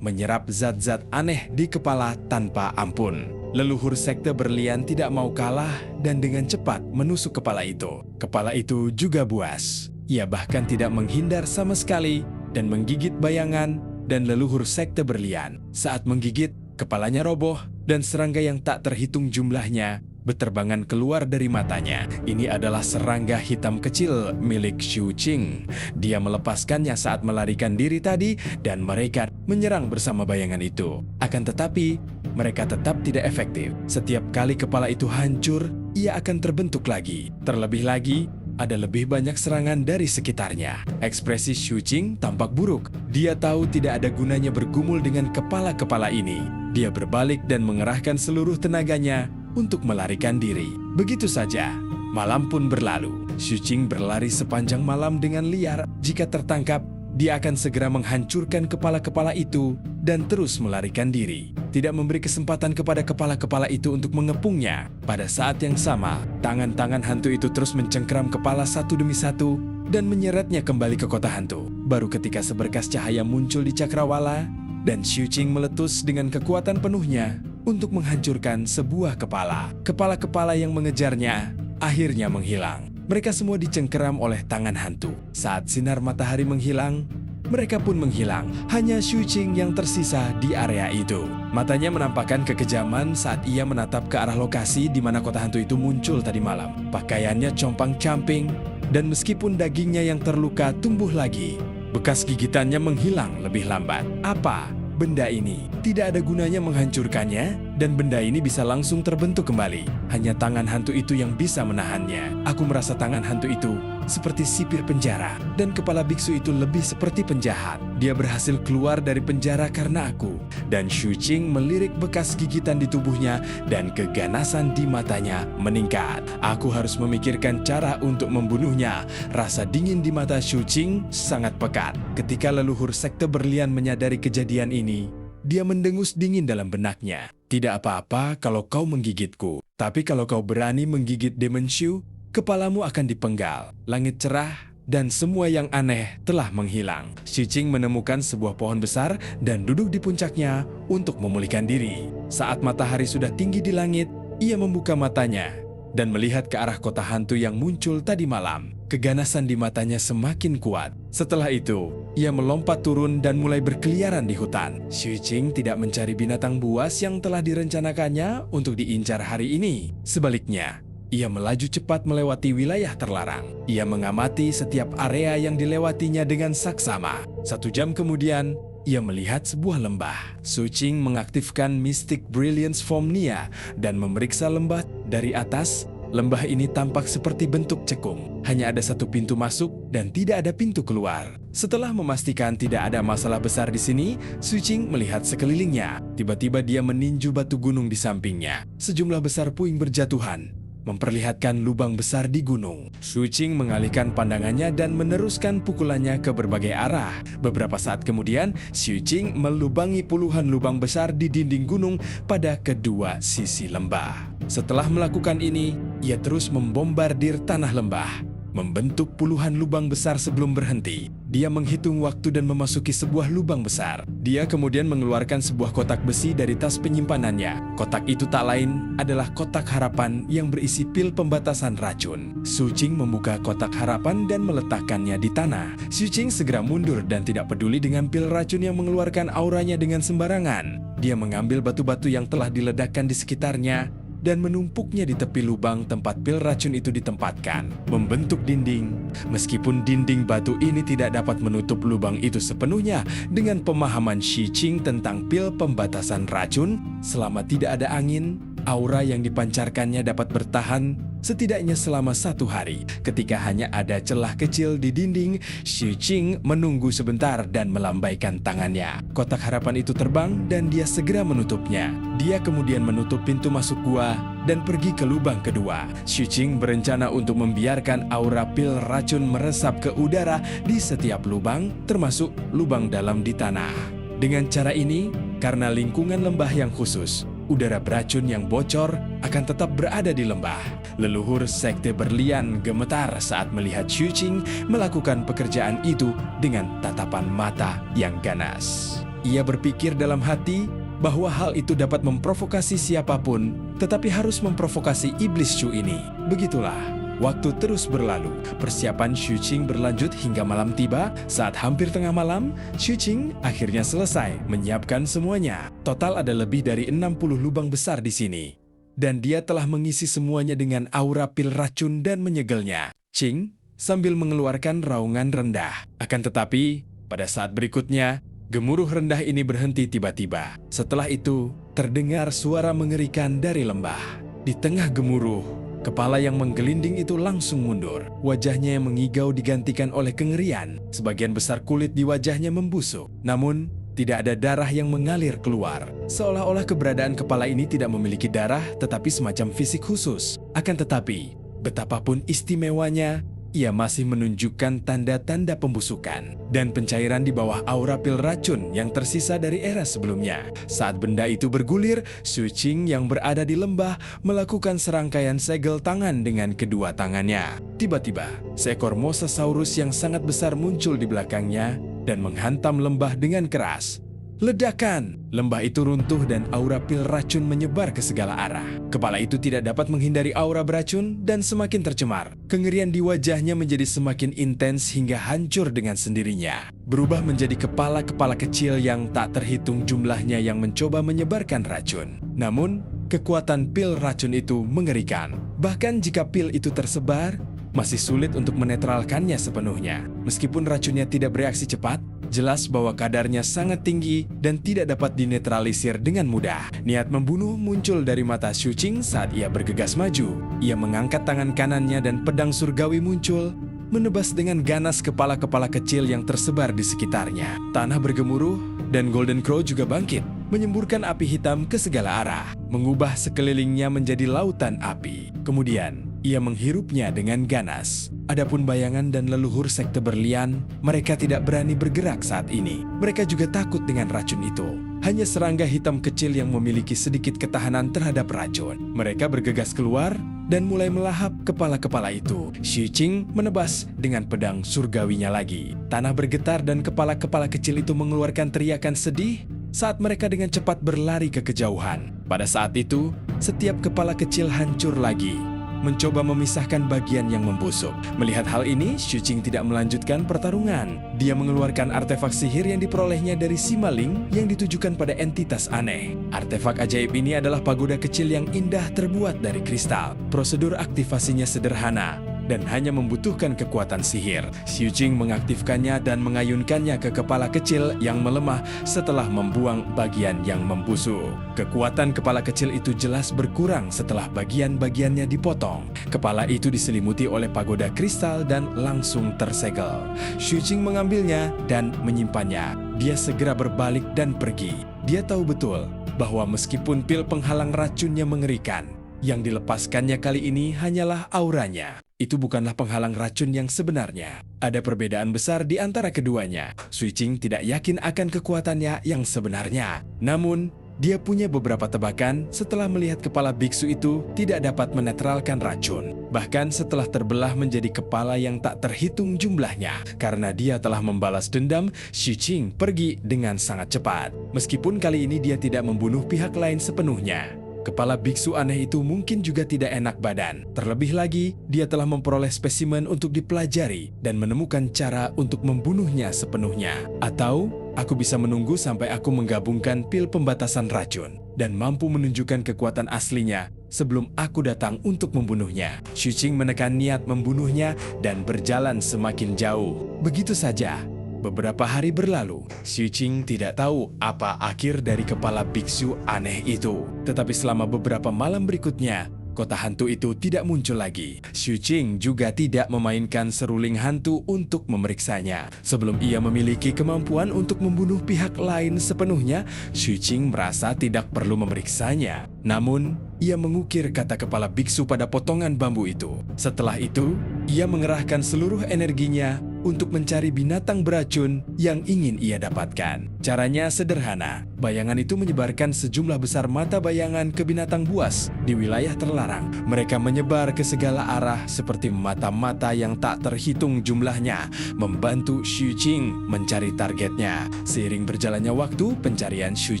B: menyerap zat-zat aneh di kepala tanpa ampun. Leluhur sekte berlian tidak mau kalah dan dengan cepat menusuk kepala itu. Kepala itu juga buas. Ia bahkan tidak menghindar sama sekali dan menggigit bayangan dan leluhur sekte berlian. Saat menggigit, kepalanya roboh dan serangga yang tak terhitung jumlahnya berterbangan keluar dari matanya. Ini adalah serangga hitam kecil milik Xu Qing. Dia melepaskannya saat melarikan diri tadi dan mereka menyerang bersama bayangan itu. Akan tetapi, mereka tetap tidak efektif. Setiap kali kepala itu hancur, ia akan terbentuk lagi. Terlebih lagi, ada lebih banyak serangan dari sekitarnya. Ekspresi Xu Qing tampak buruk. Dia tahu tidak ada gunanya bergumul dengan kepala-kepala ini. Dia berbalik dan mengerahkan seluruh tenaganya untuk melarikan diri. Begitu saja, malam pun berlalu. Xu Qing berlari sepanjang malam dengan liar. Jika tertangkap, dia akan segera menghancurkan kepala-kepala itu dan terus melarikan diri. Tidak memberi kesempatan kepada kepala-kepala itu untuk mengepungnya. Pada saat yang sama, tangan-tangan hantu itu terus mencengkeram kepala satu demi satu dan menyeretnya kembali ke kota hantu. Baru ketika seberkas cahaya muncul di cakrawala, dan Xu Qing meletus dengan kekuatan penuhnya untuk menghancurkan sebuah kepala. Kepala-kepala yang mengejarnya akhirnya menghilang. Mereka semua dicengkeram oleh tangan hantu. Saat sinar matahari menghilang, mereka pun menghilang. Hanya Xu Qing yang tersisa di area itu. Matanya menampakkan kekejaman saat ia menatap ke arah lokasi di mana kota hantu itu muncul tadi malam. Pakaiannya compang-camping, dan meskipun dagingnya yang terluka tumbuh lagi, bekas gigitannya menghilang lebih lambat. Apa benda ini? Tidak ada gunanya menghancurkannya, dan benda ini bisa langsung terbentuk kembali. Hanya tangan hantu itu yang bisa menahannya. Aku merasa tangan hantu itu seperti sipir penjara, dan kepala biksu itu lebih seperti penjahat. Dia berhasil keluar dari penjara karena aku. Dan Xu Qing melirik bekas gigitan di tubuhnya, dan keganasan di matanya meningkat. Aku harus memikirkan cara untuk membunuhnya. Rasa dingin di mata Xu Qing sangat pekat. Ketika leluhur sekte berlian menyadari kejadian ini, dia mendengus dingin dalam benaknya. Tidak apa-apa kalau kau menggigitku, tapi kalau kau berani menggigit Demon Shu, kepalamu akan dipenggal. Langit cerah dan semua yang aneh telah menghilang. Xu Qing menemukan sebuah pohon besar dan duduk di puncaknya untuk memulihkan diri. Saat matahari sudah tinggi di langit, ia membuka matanya dan melihat ke arah kota hantu yang muncul tadi malam. Keganasan di matanya semakin kuat. Setelah itu, ia melompat turun dan mulai berkeliaran di hutan. Xu Qing tidak mencari binatang buas yang telah direncanakannya untuk diincar hari ini. Sebaliknya, ia melaju cepat melewati wilayah terlarang. Ia mengamati setiap area yang dilewatinya dengan saksama. 1 jam kemudian, ia melihat sebuah lembah. Xu Qing mengaktifkan Mystic Brilliance Form Nia dan memeriksa lembah dari atas. Lembah ini tampak seperti bentuk cekung. Hanya ada satu pintu masuk dan tidak ada pintu keluar. Setelah memastikan tidak ada masalah besar di sini, Xu Qing melihat sekelilingnya. Tiba-tiba dia meninju batu gunung di sampingnya. Sejumlah besar puing berjatuhan, memperlihatkan lubang besar di gunung. Xu Qing mengalihkan pandangannya dan meneruskan pukulannya ke berbagai arah. Beberapa saat kemudian, Xu Qing melubangi puluhan lubang besar di dinding gunung pada kedua sisi lembah. Setelah melakukan ini, ia terus membombardir tanah lembah, membentuk puluhan lubang besar sebelum berhenti. Dia menghitung waktu dan memasuki sebuah lubang besar. Dia kemudian mengeluarkan sebuah kotak besi dari tas penyimpanannya. Kotak itu tak lain adalah kotak harapan yang berisi pil pembatasan racun. Xu Qing membuka kotak harapan dan meletakkannya di tanah. Xu Qing segera mundur dan tidak peduli dengan pil racun yang mengeluarkan auranya dengan sembarangan. Dia mengambil batu-batu yang telah diledakkan di sekitarnya dan menumpuknya di tepi lubang tempat pil racun itu ditempatkan, membentuk dinding. Meskipun dinding batu ini tidak dapat menutup lubang itu sepenuhnya, dengan pemahaman Xu Qing tentang pil pembatasan racun, selama tidak ada angin, aura yang dipancarkannya dapat bertahan setidaknya selama 1 hari. Ketika hanya ada celah kecil di dinding, Xu Qing menunggu sebentar dan melambaikan tangannya. Kotak harapan itu terbang dan dia segera menutupnya. Dia kemudian menutup pintu masuk gua dan pergi ke lubang kedua. Xu Qing berencana untuk membiarkan aura pil racun meresap ke udara di setiap lubang, termasuk lubang dalam di tanah. Dengan cara ini, karena lingkungan lembah yang khusus, udara beracun yang bocor akan tetap berada di lembah. Leluhur sekte berlian gemetar saat melihat Xu Qing melakukan pekerjaan itu dengan tatapan mata yang ganas. Ia berpikir dalam hati bahwa hal itu dapat memprovokasi siapapun, tetapi harus memprovokasi iblis Shu ini. Begitulah, waktu terus berlalu. Persiapan Xu Qing berlanjut hingga malam tiba. Saat hampir tengah malam, Xu Qing akhirnya selesai menyiapkan semuanya. Total ada lebih dari 60 lubang besar di sini. Dan dia telah mengisi semuanya dengan aura pil racun dan menyegelnya. Qing sambil mengeluarkan raungan rendah. Akan tetapi, pada saat berikutnya, gemuruh rendah ini berhenti tiba-tiba. Setelah itu, terdengar suara mengerikan dari lembah. Di tengah gemuruh, kepala yang menggelinding itu langsung mundur. Wajahnya yang mengigau digantikan oleh kengerian. Sebagian besar kulit di wajahnya membusuk. Namun, tidak ada darah yang mengalir keluar. Seolah-olah keberadaan kepala ini tidak memiliki darah, tetapi semacam fisik khusus. Akan tetapi, betapapun istimewanya, ia masih menunjukkan tanda-tanda pembusukan dan pencairan di bawah aura pil racun yang tersisa dari era sebelumnya. Saat benda itu bergulir, Xu Qing yang berada di lembah melakukan serangkaian segel tangan dengan kedua tangannya. Tiba-tiba, seekor mosasaurus yang sangat besar muncul di belakangnya dan menghantam lembah dengan keras. Ledakan! Lembah itu runtuh dan aura pil racun menyebar ke segala arah. Kepala itu tidak dapat menghindari aura beracun dan semakin tercemar. Kengerian di wajahnya menjadi semakin intens hingga hancur dengan sendirinya. Berubah menjadi kepala-kepala kecil yang tak terhitung jumlahnya yang mencoba menyebarkan racun. Namun, kekuatan pil racun itu mengerikan. Bahkan jika pil itu tersebar, masih sulit untuk menetralkannya sepenuhnya. Meskipun racunnya tidak bereaksi cepat, jelas bahwa kadarnya sangat tinggi dan tidak dapat dinetralisir dengan mudah. Niat membunuh muncul dari mata Xu Qing saat ia bergegas maju. Ia mengangkat tangan kanannya dan pedang surgawi muncul, menebas dengan ganas kepala-kepala kecil yang tersebar di sekitarnya. Tanah bergemuruh dan Golden Crow juga bangkit, menyemburkan api hitam ke segala arah, mengubah sekelilingnya menjadi lautan api. Kemudian, ia menghirupnya dengan ganas. Adapun bayangan dan leluhur sekte berlian, mereka tidak berani bergerak saat ini. Mereka juga takut dengan racun itu. Hanya serangga hitam kecil yang memiliki sedikit ketahanan terhadap racun. Mereka bergegas keluar dan mulai melahap kepala-kepala itu. Xu Qing menebas dengan pedang surgawinya lagi. Tanah bergetar dan kepala-kepala kecil itu mengeluarkan teriakan sedih saat mereka dengan cepat berlari ke kejauhan. Pada saat itu, setiap kepala kecil hancur lagi, mencoba memisahkan bagian yang membusuk. Melihat hal ini, Xu Qing tidak melanjutkan pertarungan. Dia mengeluarkan artefak sihir yang diperolehnya dari Simaling yang ditujukan pada entitas aneh. Artefak ajaib ini adalah pagoda kecil yang indah terbuat dari kristal. Prosedur aktivasinya sederhana dan hanya membutuhkan kekuatan sihir. Xu Qing mengaktifkannya dan mengayunkannya ke kepala kecil yang melemah setelah membuang bagian yang membusuk. Kekuatan kepala kecil itu jelas berkurang setelah bagian-bagiannya dipotong. Kepala itu diselimuti oleh pagoda kristal dan langsung tersegel. Xu Qing mengambilnya dan menyimpannya. Dia segera berbalik dan pergi. Dia tahu betul bahwa meskipun pil penghalang racunnya mengerikan, yang dilepaskannya kali ini hanyalah auranya. Itu bukanlah penghalang racun yang sebenarnya. Ada perbedaan besar di antara keduanya. Xu Qing tidak yakin akan kekuatannya yang sebenarnya. Namun, dia punya beberapa tebakan setelah melihat kepala biksu itu tidak dapat menetralkan racun. Bahkan setelah terbelah menjadi kepala yang tak terhitung jumlahnya. Karena dia telah membalas dendam, Xu Qing pergi dengan sangat cepat. Meskipun kali ini dia tidak membunuh pihak lain sepenuhnya. Kepala biksu aneh itu mungkin juga tidak enak badan. Terlebih lagi, dia telah memperoleh spesimen untuk dipelajari dan menemukan cara untuk membunuhnya sepenuhnya. Atau, aku bisa menunggu sampai aku menggabungkan pil pembatasan racun dan mampu menunjukkan kekuatan aslinya sebelum aku datang untuk membunuhnya. Xu Qing menekan niat membunuhnya dan berjalan semakin jauh. Begitu saja. Beberapa hari berlalu, Xu Qing tidak tahu apa akhir dari kepala biksu aneh itu. Tetapi selama beberapa malam berikutnya, kota hantu itu tidak muncul lagi. Xu Qing juga tidak memainkan seruling hantu untuk memeriksanya. Sebelum ia memiliki kemampuan untuk membunuh pihak lain sepenuhnya, Xu Qing merasa tidak perlu memeriksanya. Namun, ia mengukir kata kepala biksu pada potongan bambu itu. Setelah itu, ia mengerahkan seluruh energinya untuk mencari binatang beracun yang ingin ia dapatkan. Caranya sederhana. Bayangan itu menyebarkan sejumlah besar mata bayangan ke binatang buas di wilayah terlarang. Mereka menyebar ke segala arah seperti mata-mata yang tak terhitung jumlahnya, membantu Xu Qing mencari targetnya. Seiring berjalannya waktu, pencarian Xu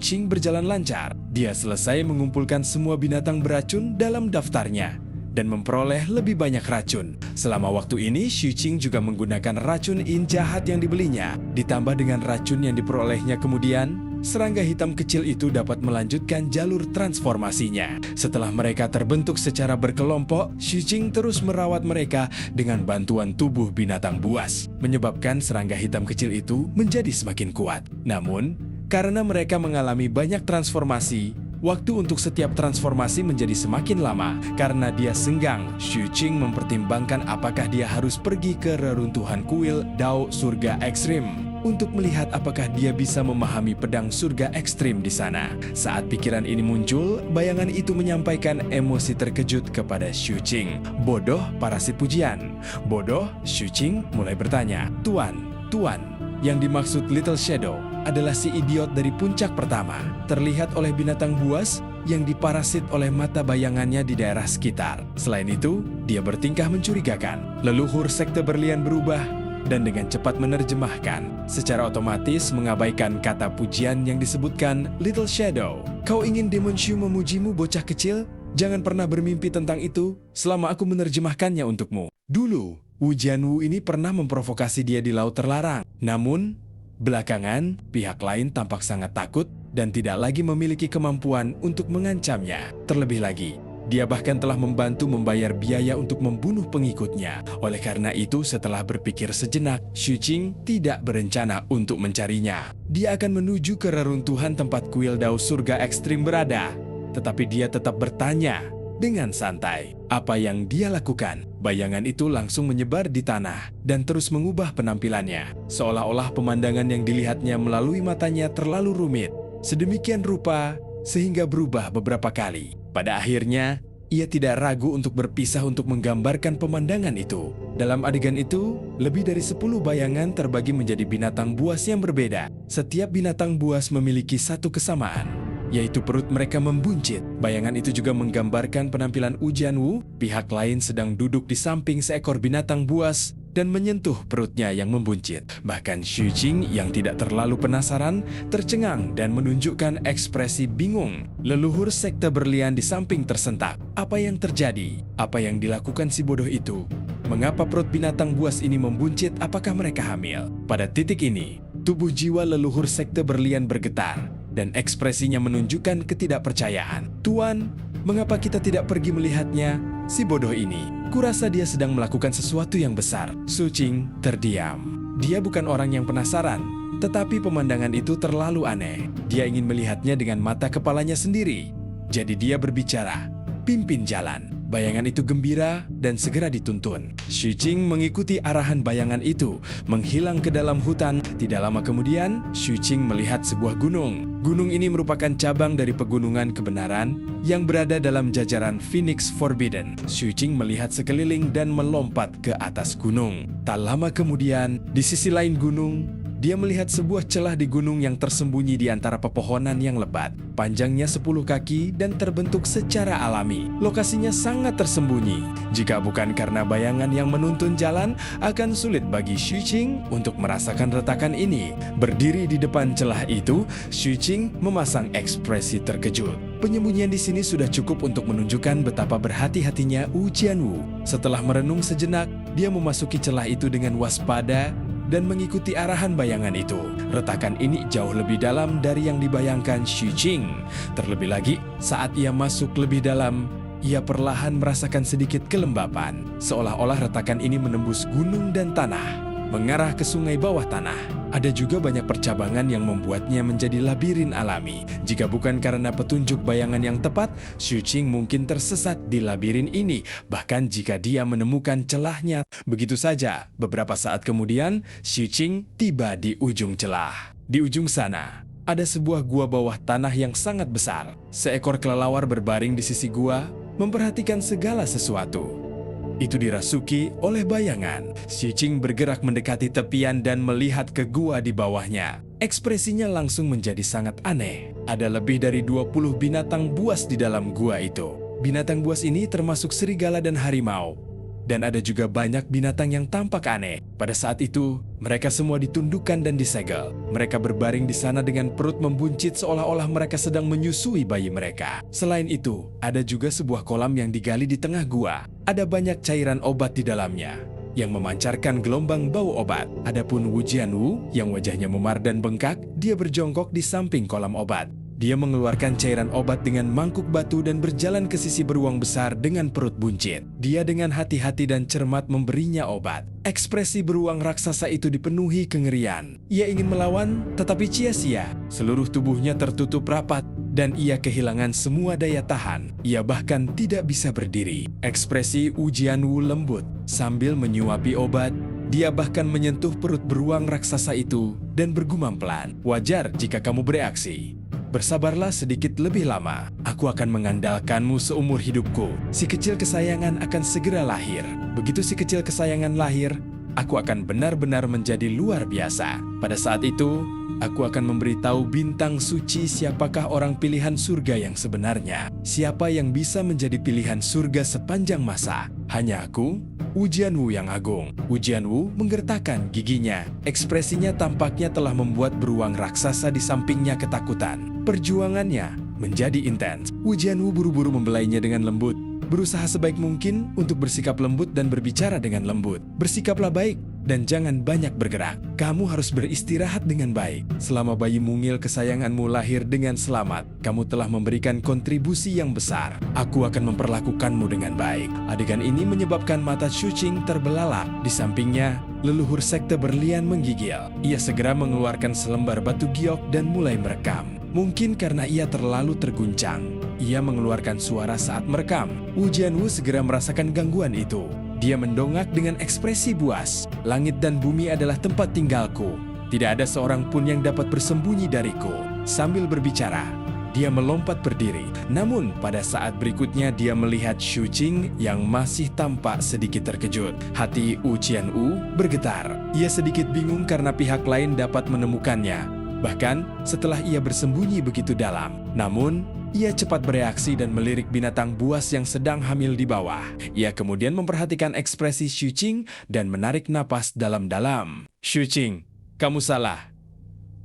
B: Qing berjalan lancar. Dia selesai mengumpulkan semua binatang beracun dalam daftarnya dan memperoleh lebih banyak racun. Selama waktu ini, Xu Qing juga menggunakan racun in jahat yang dibelinya. Ditambah dengan racun yang diperolehnya kemudian, serangga hitam kecil itu dapat melanjutkan jalur transformasinya. Setelah mereka terbentuk secara berkelompok, Xu Qing terus merawat mereka dengan bantuan tubuh binatang buas, menyebabkan serangga hitam kecil itu menjadi semakin kuat. Namun, karena mereka mengalami banyak transformasi, waktu untuk setiap transformasi menjadi semakin lama. Karena dia senggang, Xu Qing mempertimbangkan apakah dia harus pergi ke reruntuhan kuil Dao Surga Ekstrim untuk melihat apakah dia bisa memahami pedang surga ekstrim di sana. Saat pikiran ini muncul, bayangan itu menyampaikan emosi terkejut kepada Xu Qing. Bodoh, parasit pujian. Bodoh, Xu Qing mulai bertanya. Tuan, yang dimaksud Little Shadow adalah si idiot dari puncak pertama, terlihat oleh binatang buas yang diparasit oleh mata bayangannya di daerah sekitar. Selain itu, dia bertingkah mencurigakan. Leluhur sekte berlian berubah dan dengan cepat menerjemahkan, secara otomatis mengabaikan kata pujian yang disebutkan Little Shadow. Kau ingin Demon Shu memujimu, bocah kecil? Jangan pernah bermimpi tentang itu selama aku menerjemahkannya untukmu. Dulu, Wu Jianwu ini pernah memprovokasi dia di Laut Terlarang. Namun, belakangan, pihak lain tampak sangat takut dan tidak lagi memiliki kemampuan untuk mengancamnya. Terlebih lagi, dia bahkan telah membantu membayar biaya untuk membunuh pengikutnya. Oleh karena itu, setelah berpikir sejenak, Xu Qing tidak berencana untuk mencarinya. Dia akan menuju ke reruntuhan tempat kuil Dao Surga Ekstrim berada. Tetapi dia tetap bertanya dengan santai apa yang dia lakukan. Bayangan itu langsung menyebar di tanah dan terus mengubah penampilannya. Seolah-olah pemandangan yang dilihatnya melalui matanya terlalu rumit. Sedemikian rupa sehingga berubah beberapa kali. Pada akhirnya, ia tidak ragu untuk berpisah untuk menggambarkan pemandangan itu. Dalam adegan itu, lebih dari 10 bayangan terbagi menjadi binatang buas yang berbeda. Setiap binatang buas memiliki satu kesamaan, yaitu perut mereka membuncit. Bayangan itu juga menggambarkan penampilan Wu Jianwu. Pihak lain sedang duduk di samping seekor binatang buas dan menyentuh perutnya yang membuncit. Bahkan Xu Qing yang tidak terlalu penasaran, tercengang dan menunjukkan ekspresi bingung. Leluhur sekte berlian di samping tersentak. Apa yang terjadi? Apa yang dilakukan si bodoh itu? Mengapa perut binatang buas ini membuncit? Apakah mereka hamil? Pada titik ini, tubuh jiwa leluhur sekte berlian bergetar dan ekspresinya menunjukkan ketidakpercayaan. Tuan, mengapa kita tidak pergi melihatnya? Si bodoh ini, kurasa dia sedang melakukan sesuatu yang besar. Xu Qing terdiam. Dia bukan orang yang penasaran, tetapi pemandangan itu terlalu aneh. Dia ingin melihatnya dengan mata kepalanya sendiri. Jadi dia berbicara, pimpin jalan. Bayangan itu gembira dan segera dituntun. Xu Qing mengikuti arahan bayangan itu, menghilang ke dalam hutan. Tidak lama kemudian, Xu Qing melihat sebuah gunung. Gunung ini merupakan cabang dari pegunungan kebenaran yang berada dalam jajaran Phoenix Forbidden. Xu Qing melihat sekeliling dan melompat ke atas gunung. Tak lama kemudian, di sisi lain gunung, dia melihat sebuah celah di gunung yang tersembunyi di antara pepohonan yang lebat. Panjangnya 10 kaki dan terbentuk secara alami. Lokasinya sangat tersembunyi. Jika bukan karena bayangan yang menuntun jalan, akan sulit bagi Xu Qing untuk merasakan retakan ini. Berdiri di depan celah itu, Xu Qing memasang ekspresi terkejut. Penyembunyian di sini sudah cukup untuk menunjukkan betapa berhati-hatinya Wu Jianwu. Setelah merenung sejenak, dia memasuki celah itu dengan waspada dan mengikuti arahan bayangan itu. Retakan ini jauh lebih dalam dari yang dibayangkan Xu Qing. Terlebih lagi, saat ia masuk lebih dalam, ia perlahan merasakan sedikit kelembapan. Seolah-olah retakan ini menembus gunung dan tanah, mengarah ke sungai bawah tanah. Ada juga banyak percabangan yang membuatnya menjadi labirin alami. Jika bukan karena petunjuk bayangan yang tepat, Xu Qing mungkin tersesat di labirin ini, bahkan jika dia menemukan celahnya. Begitu saja, beberapa saat kemudian, Xu Qing tiba di ujung celah. Di ujung sana, ada sebuah gua bawah tanah yang sangat besar. Seekor kelelawar berbaring di sisi gua, memperhatikan segala sesuatu. Itu dirasuki oleh bayangan. Xu Qing bergerak mendekati tepian dan melihat ke gua di bawahnya. Ekspresinya langsung menjadi sangat aneh. Ada lebih dari 20 binatang buas di dalam gua itu. Binatang buas ini termasuk serigala dan harimau. Dan ada juga banyak binatang yang tampak aneh. Pada saat itu, mereka semua ditundukkan dan disegel. Mereka berbaring di sana dengan perut membuncit seolah-olah mereka sedang menyusui bayi mereka. Selain itu, ada juga sebuah kolam yang digali di tengah gua. Ada banyak cairan obat di dalamnya yang memancarkan gelombang bau obat. Adapun Wu Jianwu yang wajahnya memar dan bengkak, dia berjongkok di samping kolam obat. Dia mengeluarkan cairan obat dengan mangkuk batu dan berjalan ke sisi beruang besar dengan perut buncit. Dia dengan hati-hati dan cermat memberinya obat. Ekspresi beruang raksasa itu dipenuhi kengerian. Ia ingin melawan, tetapi sia-sia. Seluruh tubuhnya tertutup rapat dan ia kehilangan semua daya tahan. Ia bahkan tidak bisa berdiri. Ekspresi Wu Jianwu lembut sambil menyuapi obat. Dia bahkan menyentuh perut beruang raksasa itu dan bergumam pelan, "Wajar jika kamu bereaksi. Bersabarlah sedikit lebih lama. Aku akan mengandalkanmu seumur hidupku. Si kecil kesayangan akan segera lahir." Begitu si kecil kesayangan lahir, aku akan benar-benar menjadi luar biasa. Pada saat itu, aku akan memberitahu bintang suci siapakah orang pilihan surga yang sebenarnya. Siapa yang bisa menjadi pilihan surga sepanjang masa? Hanya aku, Wu Jianwu yang agung. Wu Jianwu menggertakkan giginya. Ekspresinya tampaknya telah membuat beruang raksasa di sampingnya ketakutan. Perjuangannya menjadi intens. Wu Jianwu buru-buru membelainya dengan lembut. Berusaha sebaik mungkin untuk bersikap lembut dan berbicara dengan lembut. Bersikaplah baik dan jangan banyak bergerak. Kamu harus beristirahat dengan baik. Selama bayi mungil kesayanganmu lahir dengan selamat, kamu telah memberikan kontribusi yang besar. Aku akan memperlakukanmu dengan baik. Adegan ini menyebabkan mata Xu Qing terbelalak. Di sampingnya, leluhur sekte berlian menggigil. Ia segera mengeluarkan selembar batu giok dan mulai merekam. Mungkin karena ia terlalu terguncang, ia mengeluarkan suara saat merekam. Wu Jianwu segera merasakan gangguan itu. Dia mendongak dengan ekspresi buas. Langit dan bumi adalah tempat tinggalku. Tidak ada seorang pun yang dapat bersembunyi dariku. Sambil berbicara, dia melompat berdiri. Namun pada saat berikutnya dia melihat Xu Qing yang masih tampak sedikit terkejut. Hati Wu Jianwu bergetar. Ia sedikit bingung karena pihak lain dapat menemukannya. Bahkan setelah ia bersembunyi begitu dalam. Namun, ia cepat bereaksi dan melirik binatang buas yang sedang hamil di bawah. Ia kemudian memperhatikan ekspresi Xu Qing dan menarik napas dalam-dalam. Xu Qing, kamu salah.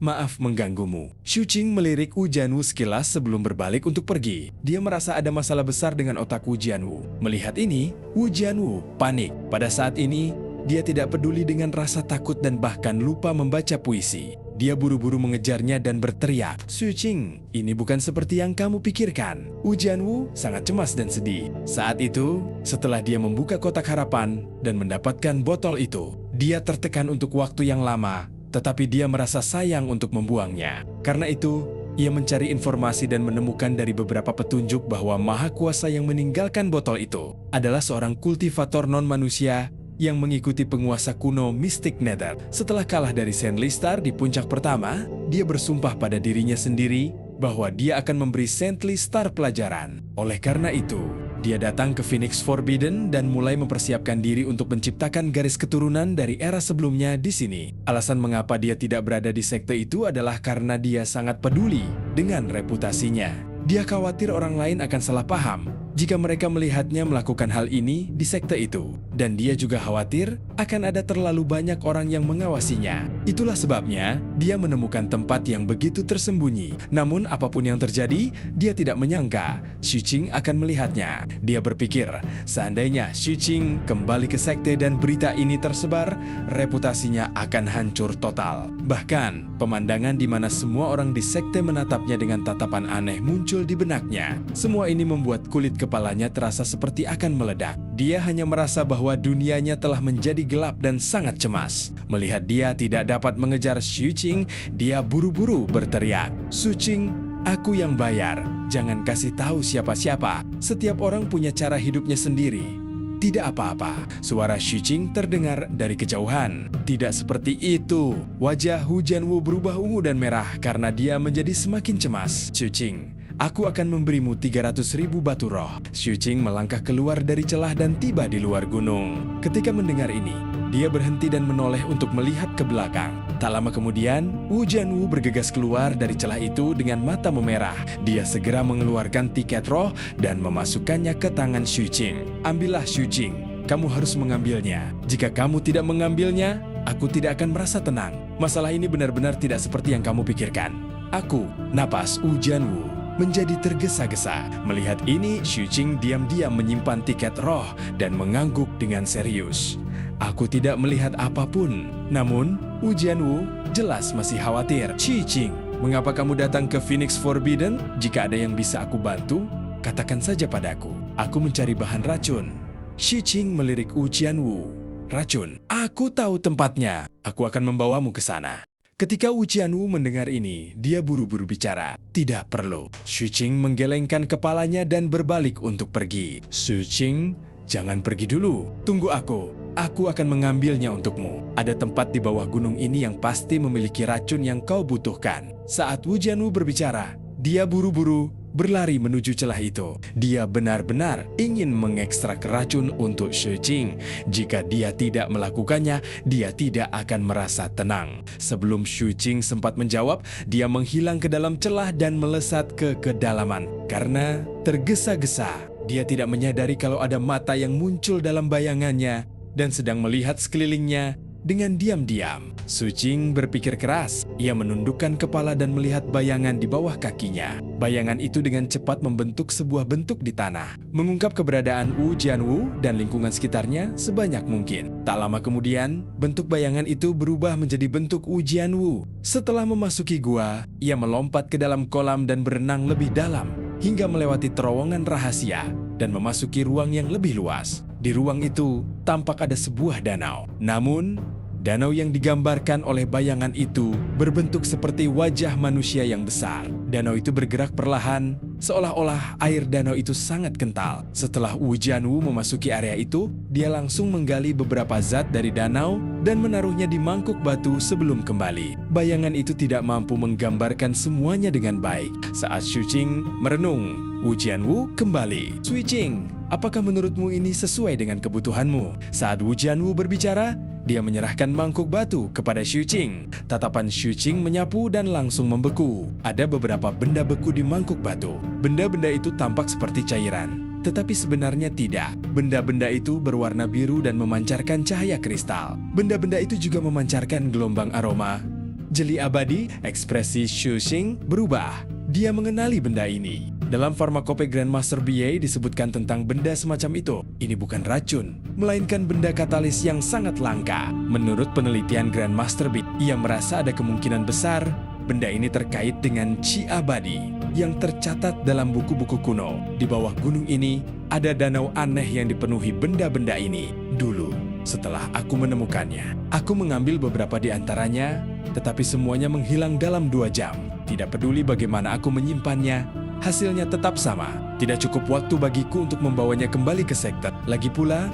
B: Maaf mengganggumu. Xu Qing melirik Wu Jianwu sekilas sebelum berbalik untuk pergi. Dia merasa ada masalah besar dengan otak Wu Jianwu. Melihat ini, Wu Jianwu panik. Pada saat ini, dia tidak peduli dengan rasa takut dan bahkan lupa membaca puisi. Dia buru-buru mengejarnya dan berteriak, Xu Qing, ini bukan seperti yang kamu pikirkan. Wu Jianwu sangat cemas dan sedih. Saat itu, setelah dia membuka kotak harapan dan mendapatkan botol itu, dia tertekan untuk waktu yang lama, tetapi dia merasa sayang untuk membuangnya. Karena itu, ia mencari informasi dan menemukan dari beberapa petunjuk bahwa Maha Kuasa yang meninggalkan botol itu adalah seorang kultivator non-manusia yang mengikuti penguasa kuno Mystic Nether. Setelah kalah dari Saint Listar di puncak pertama, dia bersumpah pada dirinya sendiri bahwa dia akan memberi Saint Listar pelajaran. Oleh karena itu, dia datang ke Phoenix Forbidden dan mulai mempersiapkan diri untuk menciptakan garis keturunan dari era sebelumnya di sini. Alasan mengapa dia tidak berada di sekte itu adalah karena dia sangat peduli dengan reputasinya. Dia khawatir orang lain akan salah paham jika mereka melihatnya melakukan hal ini di sekte itu. Dan dia juga khawatir akan ada terlalu banyak orang yang mengawasinya. Itulah sebabnya dia menemukan tempat yang begitu tersembunyi. Namun apapun yang terjadi, dia tidak menyangka Xu Qing akan melihatnya. Dia berpikir, seandainya Xu Qing kembali ke sekte dan berita ini tersebar, reputasinya akan hancur total. Bahkan, pemandangan di mana semua orang di sekte menatapnya dengan tatapan aneh muncul di benaknya. Semua ini membuat kulit kepalanya terasa seperti akan meledak. Dia hanya merasa bahwa dunianya telah menjadi gelap dan sangat cemas. Melihat dia tidak dapat mengejar Xu Qing, dia buru-buru berteriak, Xu Qing, aku yang bayar. Jangan kasih tahu siapa-siapa. Setiap orang punya cara hidupnya sendiri. Tidak apa-apa. Suara Xu Qing terdengar dari kejauhan. Tidak seperti itu. Wajah Wu Jianwu berubah ungu dan merah karena dia menjadi semakin cemas. Xu Qing, aku akan memberimu 300.000 batu roh. Xu Qing melangkah keluar dari celah dan tiba di luar gunung. Ketika mendengar ini, dia berhenti dan menoleh untuk melihat ke belakang. Tak lama kemudian, Wu Jianwu bergegas keluar dari celah itu dengan mata memerah. Dia segera mengeluarkan tiket roh dan memasukkannya ke tangan Xu Qing. Ambillah Xu Qing, kamu harus mengambilnya. Jika kamu tidak mengambilnya, aku tidak akan merasa tenang. Masalah ini benar-benar tidak seperti yang kamu pikirkan. Aku, napas Wu Jianwu menjadi tergesa-gesa. Melihat ini, Xu Qing diam-diam menyimpan tiket roh dan mengangguk dengan serius. Aku tidak melihat apapun. Namun, Wu Jianwu jelas masih khawatir. Xu Qing, mengapa kamu datang ke Phoenix Forbidden? Jika ada yang bisa aku bantu, katakan saja padaku. Aku mencari bahan racun. Xu Qing melirik Wu Jianwu. Racun? Aku tahu tempatnya. Aku akan membawamu ke sana. Ketika Wu Jianwu mendengar ini, dia buru-buru bicara. Tidak perlu. Xu Qing menggelengkan kepalanya dan berbalik untuk pergi. Xu Qing, jangan pergi dulu. Tunggu aku. Aku akan mengambilnya untukmu. Ada tempat di bawah gunung ini yang pasti memiliki racun yang kau butuhkan. Saat Wu Jianwu berbicara, dia buru-buru berlari menuju celah itu. Dia benar-benar ingin mengekstrak racun untuk Xu Qing. Jika dia tidak melakukannya, dia tidak akan merasa tenang. Sebelum Xu Qing sempat menjawab, dia menghilang ke dalam celah dan melesat ke kedalaman. Karena tergesa-gesa, dia tidak menyadari kalau ada mata yang muncul dalam bayangannya dan sedang melihat sekelilingnya dengan diam-diam. Xu Qing berpikir keras. Ia menundukkan kepala dan melihat bayangan di bawah kakinya. Bayangan itu dengan cepat membentuk sebuah bentuk di tanah, mengungkap keberadaan Wu Jianwu dan lingkungan sekitarnya sebanyak mungkin. Tak lama kemudian, bentuk bayangan itu berubah menjadi bentuk Wu Jianwu. Setelah memasuki gua, ia melompat ke dalam kolam dan berenang lebih dalam hingga melewati terowongan rahasia dan memasuki ruang yang lebih luas. Di ruang itu, tampak ada sebuah danau. Namun, danau yang digambarkan oleh bayangan itu berbentuk seperti wajah manusia yang besar. Danau itu bergerak perlahan, seolah-olah air danau itu sangat kental. Setelah Wu Jianwu memasuki area itu, dia langsung menggali beberapa zat dari danau dan menaruhnya di mangkuk batu sebelum kembali. Bayangan itu tidak mampu menggambarkan semuanya dengan baik. Saat Xu Qing merenung, Wu Jianwu kembali. Xu Qing, apakah menurutmu ini sesuai dengan kebutuhanmu? Saat Wu Jianwu berbicara, dia menyerahkan mangkuk batu kepada Xu Qing. Tatapan Xu Qing menyapu dan langsung membeku. Ada beberapa benda beku di mangkuk batu. Benda-benda itu tampak seperti cairan, tetapi sebenarnya tidak. Benda-benda itu berwarna biru dan memancarkan cahaya kristal. Benda-benda itu juga memancarkan gelombang aroma. Jeli abadi, ekspresi Xu Qing berubah. Dia mengenali benda ini. Dalam Pharmacope Grandmaster BA disebutkan tentang benda semacam itu. Ini bukan racun, melainkan benda katalis yang sangat langka. Menurut penelitian Grandmaster BA, ia merasa ada kemungkinan besar benda ini terkait dengan Qi abadi yang tercatat dalam buku-buku kuno. Di bawah gunung ini, ada danau aneh yang dipenuhi benda-benda ini. Dulu, setelah aku menemukannya, aku mengambil beberapa di antaranya, tetapi semuanya menghilang dalam 2 jam. Tidak peduli bagaimana aku menyimpannya, hasilnya tetap sama. Tidak cukup waktu bagiku untuk membawanya kembali ke sekte. Lagi pula,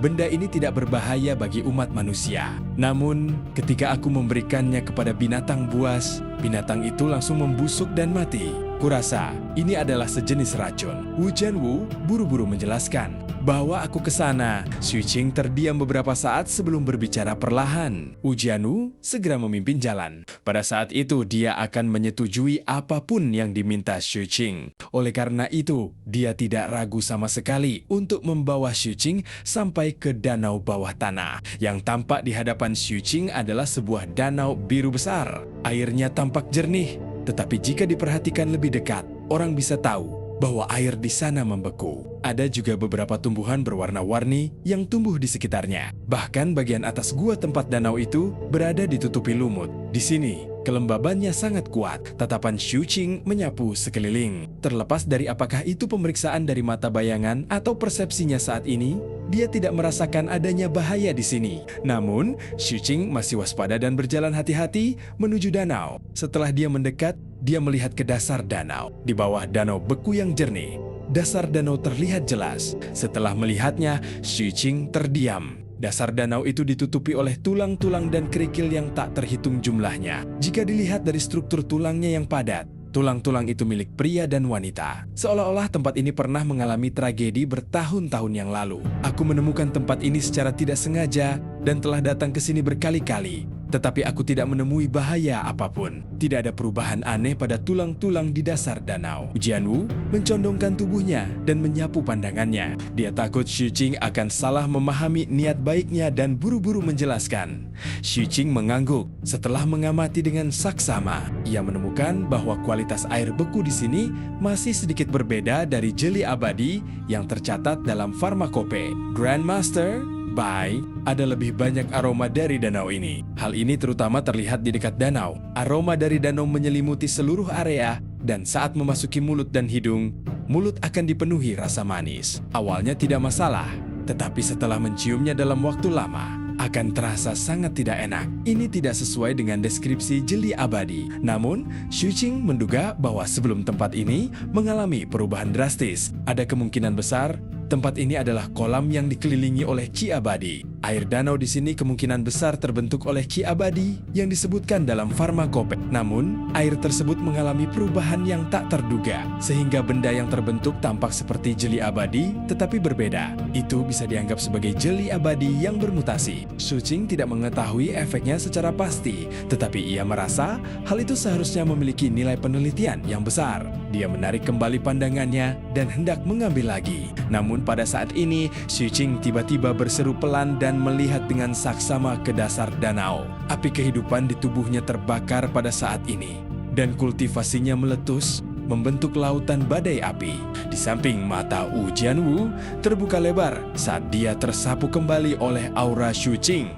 B: benda ini tidak berbahaya bagi umat manusia. Namun, ketika aku memberikannya kepada binatang buas, binatang itu langsung membusuk dan mati. Kurasa, ini adalah sejenis racun. Wu Jianwu buru-buru menjelaskan bahwa aku ke sana. Xu Qing terdiam beberapa saat sebelum berbicara perlahan. Wu Jianwu segera memimpin jalan. Pada saat itu, dia akan menyetujui apapun yang diminta Xu Qing. Oleh karena itu, dia tidak ragu sama sekali untuk membawa Xu Qing sampai ke danau bawah tanah. Yang tampak di hadapan Xu Qing adalah sebuah danau biru besar. Airnya tampak jernih, tetapi jika diperhatikan lebih dekat, orang bisa tahu bahwa air di sana membeku. Ada juga beberapa tumbuhan berwarna-warni yang tumbuh di sekitarnya. Bahkan bagian atas gua tempat danau itu berada ditutupi lumut. Di sini, kelembabannya sangat kuat. Tatapan Xu Qing menyapu sekeliling. Terlepas dari apakah itu pemeriksaan dari mata bayangan atau persepsinya saat ini, dia tidak merasakan adanya bahaya di sini. Namun, Xu Qing masih waspada dan berjalan hati-hati menuju danau. Setelah dia mendekat, dia melihat ke dasar danau. Di bawah danau beku yang jernih, dasar danau terlihat jelas. Setelah melihatnya, Xu Qing terdiam. Dasar danau itu ditutupi oleh tulang-tulang dan kerikil yang tak terhitung jumlahnya. Jika dilihat dari struktur tulangnya yang padat, tulang-tulang itu milik pria dan wanita. Seolah-olah tempat ini pernah mengalami tragedi bertahun-tahun yang lalu. Aku menemukan tempat ini secara tidak sengaja dan telah datang ke sini berkali-kali. Tetapi aku tidak menemui bahaya apapun. Tidak ada perubahan aneh pada tulang-tulang di dasar danau. Jianwu mencondongkan tubuhnya dan menyapu pandangannya. Dia takut Xu Qing akan salah memahami niat baiknya dan buru-buru menjelaskan. Xu Qing mengangguk. Setelah mengamati dengan saksama, ia menemukan bahwa kualitas air beku di sini masih sedikit berbeda dari jeli abadi yang tercatat dalam Pharmacope Grandmaster BA. Ada lebih banyak aroma dari danau ini. Hal ini terutama terlihat di dekat danau. Aroma dari danau menyelimuti seluruh area, dan saat memasuki mulut dan hidung, mulut akan dipenuhi rasa manis. Awalnya tidak masalah, tetapi setelah menciumnya dalam waktu lama, akan terasa sangat tidak enak. Ini tidak sesuai dengan deskripsi jeli abadi. Namun, Xu Qing menduga bahwa sebelum tempat ini mengalami perubahan drastis, ada kemungkinan besar tempat ini adalah kolam yang dikelilingi oleh Qi abadi. Air danau di sini kemungkinan besar terbentuk oleh ki abadi yang disebutkan dalam farmakope. Namun, air tersebut mengalami perubahan yang tak terduga, sehingga benda yang terbentuk tampak seperti jeli abadi, tetapi berbeda. Itu bisa dianggap sebagai jeli abadi yang bermutasi. Su Qing tidak mengetahui efeknya secara pasti, tetapi ia merasa hal itu seharusnya memiliki nilai penelitian yang besar. Dia menarik kembali pandangannya dan hendak mengambil lagi. Namun pada saat ini, Su Qing tiba-tiba berseru pelan dan melihat dengan saksama ke dasar danau. Api kehidupan di tubuhnya terbakar pada saat ini, dan kultivasinya meletus, membentuk lautan badai api. Di samping mata Wu Jianwu terbuka lebar saat dia tersapu kembali oleh aura Su Qing.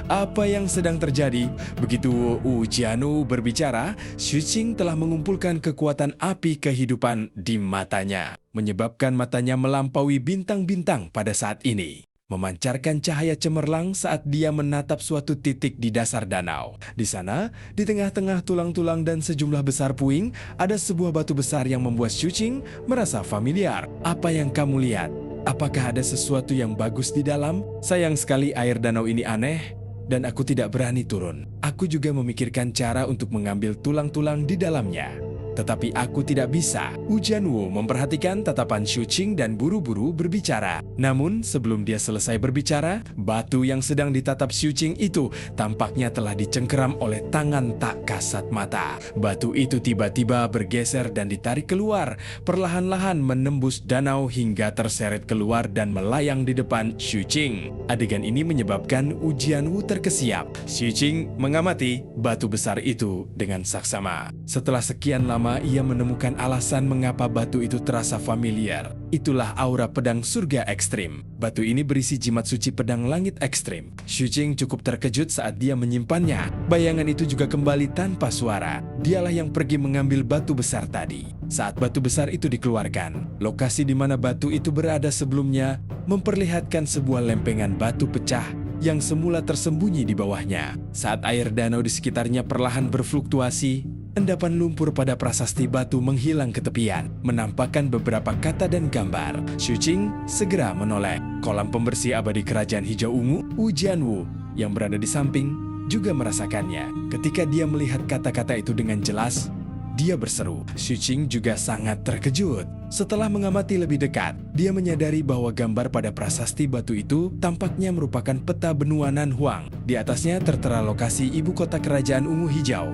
B: Apa yang sedang terjadi? Begitu Wu Jianwu berbicara, Su Qing telah mengumpulkan kekuatan api kehidupan di matanya, menyebabkan matanya melampaui bintang-bintang pada saat ini, memancarkan cahaya cemerlang saat dia menatap suatu titik di dasar danau. Di sana, di tengah-tengah tulang-tulang dan sejumlah besar puing, ada sebuah batu besar yang membuat Su Qing merasa familiar. Apa yang kamu lihat? Apakah ada sesuatu yang bagus di dalam? Sayang sekali air danau ini aneh, dan aku tidak berani turun. Aku juga memikirkan cara untuk mengambil tulang-tulang di dalamnya, tetapi aku tidak bisa. Wu Jianwu memperhatikan tatapan Su Qing dan buru-buru berbicara. Namun sebelum dia selesai berbicara, batu yang sedang ditatap Su Qing itu tampaknya telah dicengkeram oleh tangan tak kasat mata. Batu itu tiba-tiba bergeser dan ditarik keluar, perlahan-lahan menembus danau hingga terseret keluar dan melayang di depan Su Qing. Adegan ini menyebabkan Wu Jianwu terkesiap. Su Qing mengamati batu besar itu dengan saksama. Setelah sekian lama, ia menemukan alasan mengapa batu itu terasa familiar. Itulah aura pedang surga ekstrim. Batu ini berisi jimat suci pedang langit ekstrim. Su Qing cukup terkejut saat dia menyimpannya. Bayangan itu juga kembali tanpa suara. Dialah yang pergi mengambil batu besar tadi. Saat batu besar itu dikeluarkan, lokasi di mana batu itu berada sebelumnya memperlihatkan sebuah lempengan batu pecah yang semula tersembunyi di bawahnya. Saat air danau di sekitarnya perlahan berfluktuasi, endapan lumpur pada prasasti batu menghilang ke tepian, menampakkan beberapa kata dan gambar. Su Qing segera menoleh. Kolam pembersih abadi kerajaan hijau ungu, Wu Jianwu yang berada di samping juga merasakannya. Ketika dia melihat kata-kata itu dengan jelas, dia berseru. Su Qing juga sangat terkejut. Setelah mengamati lebih dekat, dia menyadari bahwa gambar pada prasasti batu itu tampaknya merupakan peta benua Nan Huang. Di atasnya tertera lokasi ibu kota kerajaan ungu hijau.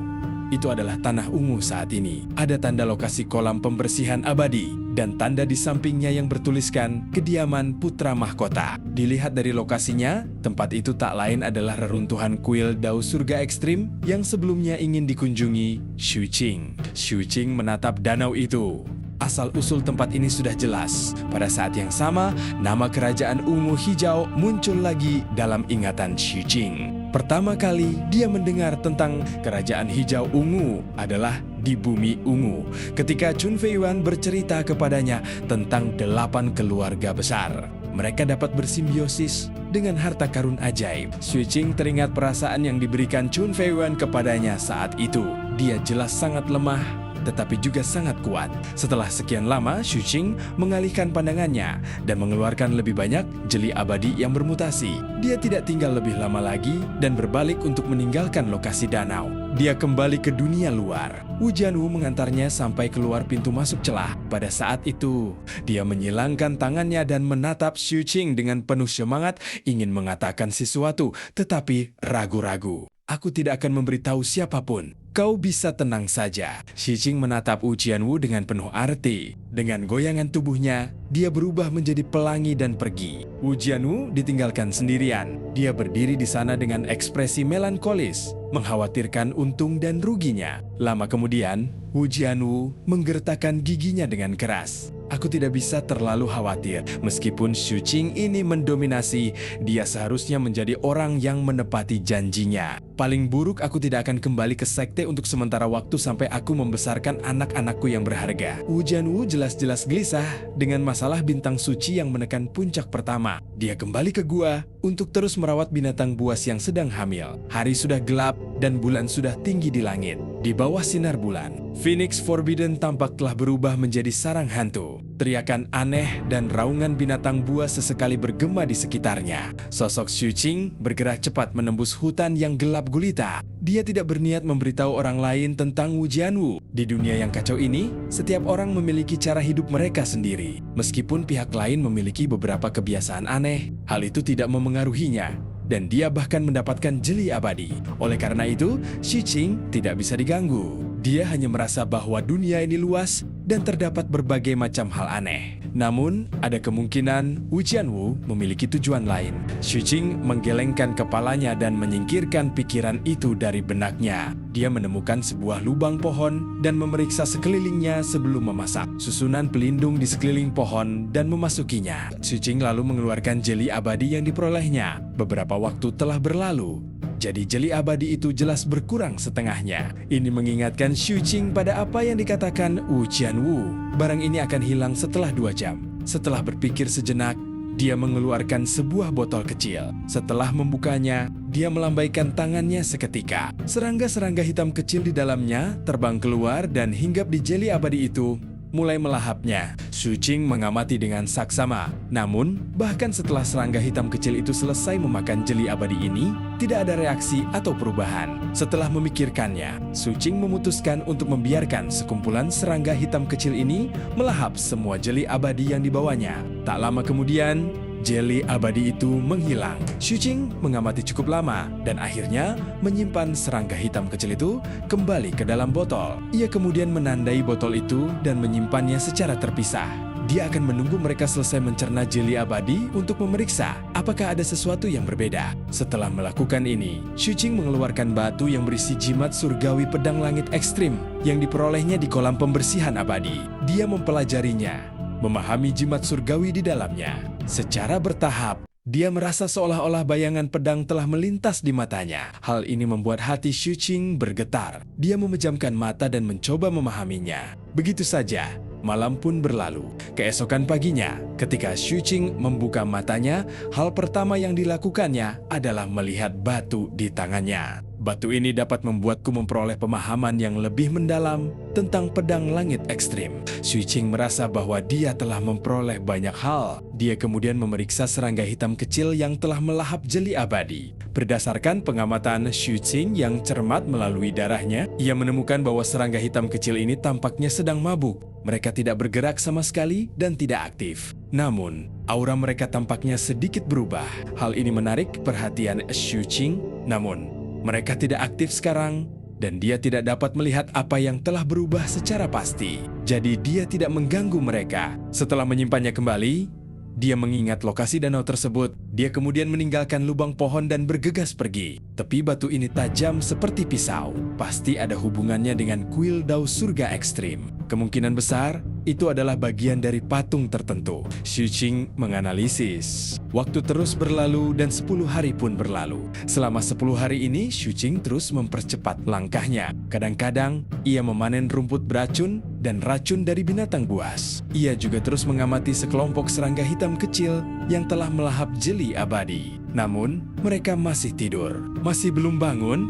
B: Itu adalah tanah ungu saat ini. Ada tanda lokasi kolam pembersihan abadi dan tanda di sampingnya yang bertuliskan kediaman putra mahkota. Dilihat dari lokasinya, tempat itu tak lain adalah reruntuhan kuil Dao Surga Ekstrim yang sebelumnya ingin dikunjungi Su Qing. Su Qing menatap danau itu. Asal-usul tempat ini sudah jelas. Pada saat yang sama, nama kerajaan ungu hijau muncul lagi dalam ingatan Su Qing. Pertama kali dia mendengar tentang kerajaan hijau ungu adalah di bumi ungu, ketika Chun Fei Yuan bercerita kepadanya tentang 8 keluarga besar. Mereka dapat bersimbiosis dengan harta karun ajaib. Su Qing teringat perasaan yang diberikan Chun Fei Yuan kepadanya saat itu. Dia jelas sangat lemah, tetapi juga sangat kuat. Setelah sekian lama, Su Qing mengalihkan pandangannya dan mengeluarkan lebih banyak jeli abadi yang bermutasi. Dia tidak tinggal lebih lama lagi dan berbalik untuk meninggalkan lokasi danau. Dia kembali ke dunia luar. Wu Jianwu mengantarnya sampai keluar pintu masuk celah. Pada saat itu, dia menyilangkan tangannya dan menatap Su Qing dengan penuh semangat ingin mengatakan sesuatu, tetapi ragu-ragu. Aku tidak akan memberitahu siapapun. Kau bisa tenang saja. Su Qing menatap Wu Jianwu dengan penuh arti. Dengan goyangan tubuhnya, dia berubah menjadi pelangi dan pergi. Wu Jianwu ditinggalkan sendirian. Dia berdiri di sana dengan ekspresi melankolis, mengkhawatirkan untung dan ruginya. Lama kemudian, Wu Jianwu menggertakkan giginya dengan keras. Aku tidak bisa terlalu khawatir. Meskipun Su Qing ini mendominasi, dia seharusnya menjadi orang yang menepati janjinya. Paling buruk, aku tidak akan kembali ke sekte untuk sementara waktu sampai aku membesarkan anak-anakku yang berharga. Wu Jianwu jelas-jelas gelisah dengan masalah bintang suci yang menekan puncak pertama. Dia kembali ke gua untuk terus merawat binatang buas yang sedang hamil. Hari sudah gelap dan bulan sudah tinggi di langit. Di bawah sinar bulan, Phoenix Forbidden tampak telah berubah menjadi sarang hantu. Teriakan aneh dan raungan binatang buas sesekali bergema di sekitarnya. Sosok Xu Qing bergerak cepat menembus hutan yang gelap gulita. Dia tidak berniat memberitahu orang lain tentang Wu Jianwu. Di dunia yang kacau ini, setiap orang memiliki cara hidup mereka sendiri. Meskipun pihak lain memiliki beberapa kebiasaan aneh, hal itu tidak memengaruhinya. Dan dia bahkan mendapatkan jeli abadi. Oleh karena itu, Xu Qing tidak bisa diganggu. Dia hanya merasa bahwa dunia ini luas dan terdapat berbagai macam hal aneh. Namun, ada kemungkinan Wu Jianwu memiliki tujuan lain. Xu Qing menggelengkan kepalanya dan menyingkirkan pikiran itu dari benaknya. Dia menemukan sebuah lubang pohon dan memeriksa sekelilingnya sebelum memasak susunan pelindung di sekeliling pohon dan memasukinya. Xu Qing lalu mengeluarkan jeli abadi yang diperolehnya. Beberapa waktu telah berlalu. Jadi jeli abadi itu jelas berkurang setengahnya. Ini mengingatkan Xu Qing pada apa yang dikatakan Wu Jianwu. Barang ini akan hilang setelah 2 jam. Setelah berpikir sejenak, dia mengeluarkan sebuah botol kecil. Setelah membukanya, dia melambaikan tangannya seketika. Serangga-serangga hitam kecil di dalamnya terbang keluar dan hinggap di jeli abadi itu, mulai melahapnya. Xu Qing mengamati dengan saksama. Namun, bahkan setelah serangga hitam kecil itu selesai memakan jeli abadi ini, tidak ada reaksi atau perubahan. Setelah memikirkannya, Xu Qing memutuskan untuk membiarkan sekumpulan serangga hitam kecil ini melahap semua jeli abadi yang dibawanya. Tak lama kemudian, jeli abadi itu menghilang. Xu Qing mengamati cukup lama dan akhirnya menyimpan serangga hitam kecil itu kembali ke dalam botol. Ia kemudian menandai botol itu dan menyimpannya secara terpisah. Dia akan menunggu mereka selesai mencerna jeli abadi untuk memeriksa apakah ada sesuatu yang berbeda. Setelah melakukan ini, Xu Qing mengeluarkan batu yang berisi jimat surgawi pedang langit ekstrim yang diperolehnya di kolam pembersihan abadi. Dia mempelajarinya, memahami jimat surgawi di dalamnya. Secara bertahap, dia merasa seolah-olah bayangan pedang telah melintas di matanya. Hal ini membuat hati Xu Qing bergetar. Dia memejamkan mata dan mencoba memahaminya. Begitu saja, malam pun berlalu. Keesokan paginya, ketika Xu Qing membuka matanya, hal pertama yang dilakukannya adalah melihat batu di tangannya. Batu ini dapat membuatku memperoleh pemahaman yang lebih mendalam tentang pedang langit ekstrim. Xu Qing merasa bahwa dia telah memperoleh banyak hal. Dia kemudian memeriksa serangga hitam kecil yang telah melahap jeli abadi. Berdasarkan pengamatan Xu Qing yang cermat melalui darahnya, ia menemukan bahwa serangga hitam kecil ini tampaknya sedang mabuk. Mereka tidak bergerak sama sekali dan tidak aktif. Namun, aura mereka tampaknya sedikit berubah. Hal ini menarik perhatian Xu Qing. Namun, mereka tidak aktif sekarang, dan dia tidak dapat melihat apa yang telah berubah secara pasti. Jadi dia tidak mengganggu mereka. Setelah menyimpannya kembali, dia mengingat lokasi danau tersebut. Dia kemudian meninggalkan lubang pohon dan bergegas pergi. Tepi batu ini tajam seperti pisau. Pasti ada hubungannya dengan kuil dao surga ekstrim. Kemungkinan besar, itu adalah bagian dari patung tertentu. Xu Qing menganalisis. Waktu terus berlalu dan 10 hari pun berlalu. Selama 10 hari ini, Xu Qing terus mempercepat langkahnya. Kadang-kadang, ia memanen rumput beracun dan racun dari binatang buas. Ia juga terus mengamati sekelompok serangga hitam kecil yang telah melahap jeli abadi. Namun, mereka masih tidur. Masih belum bangun?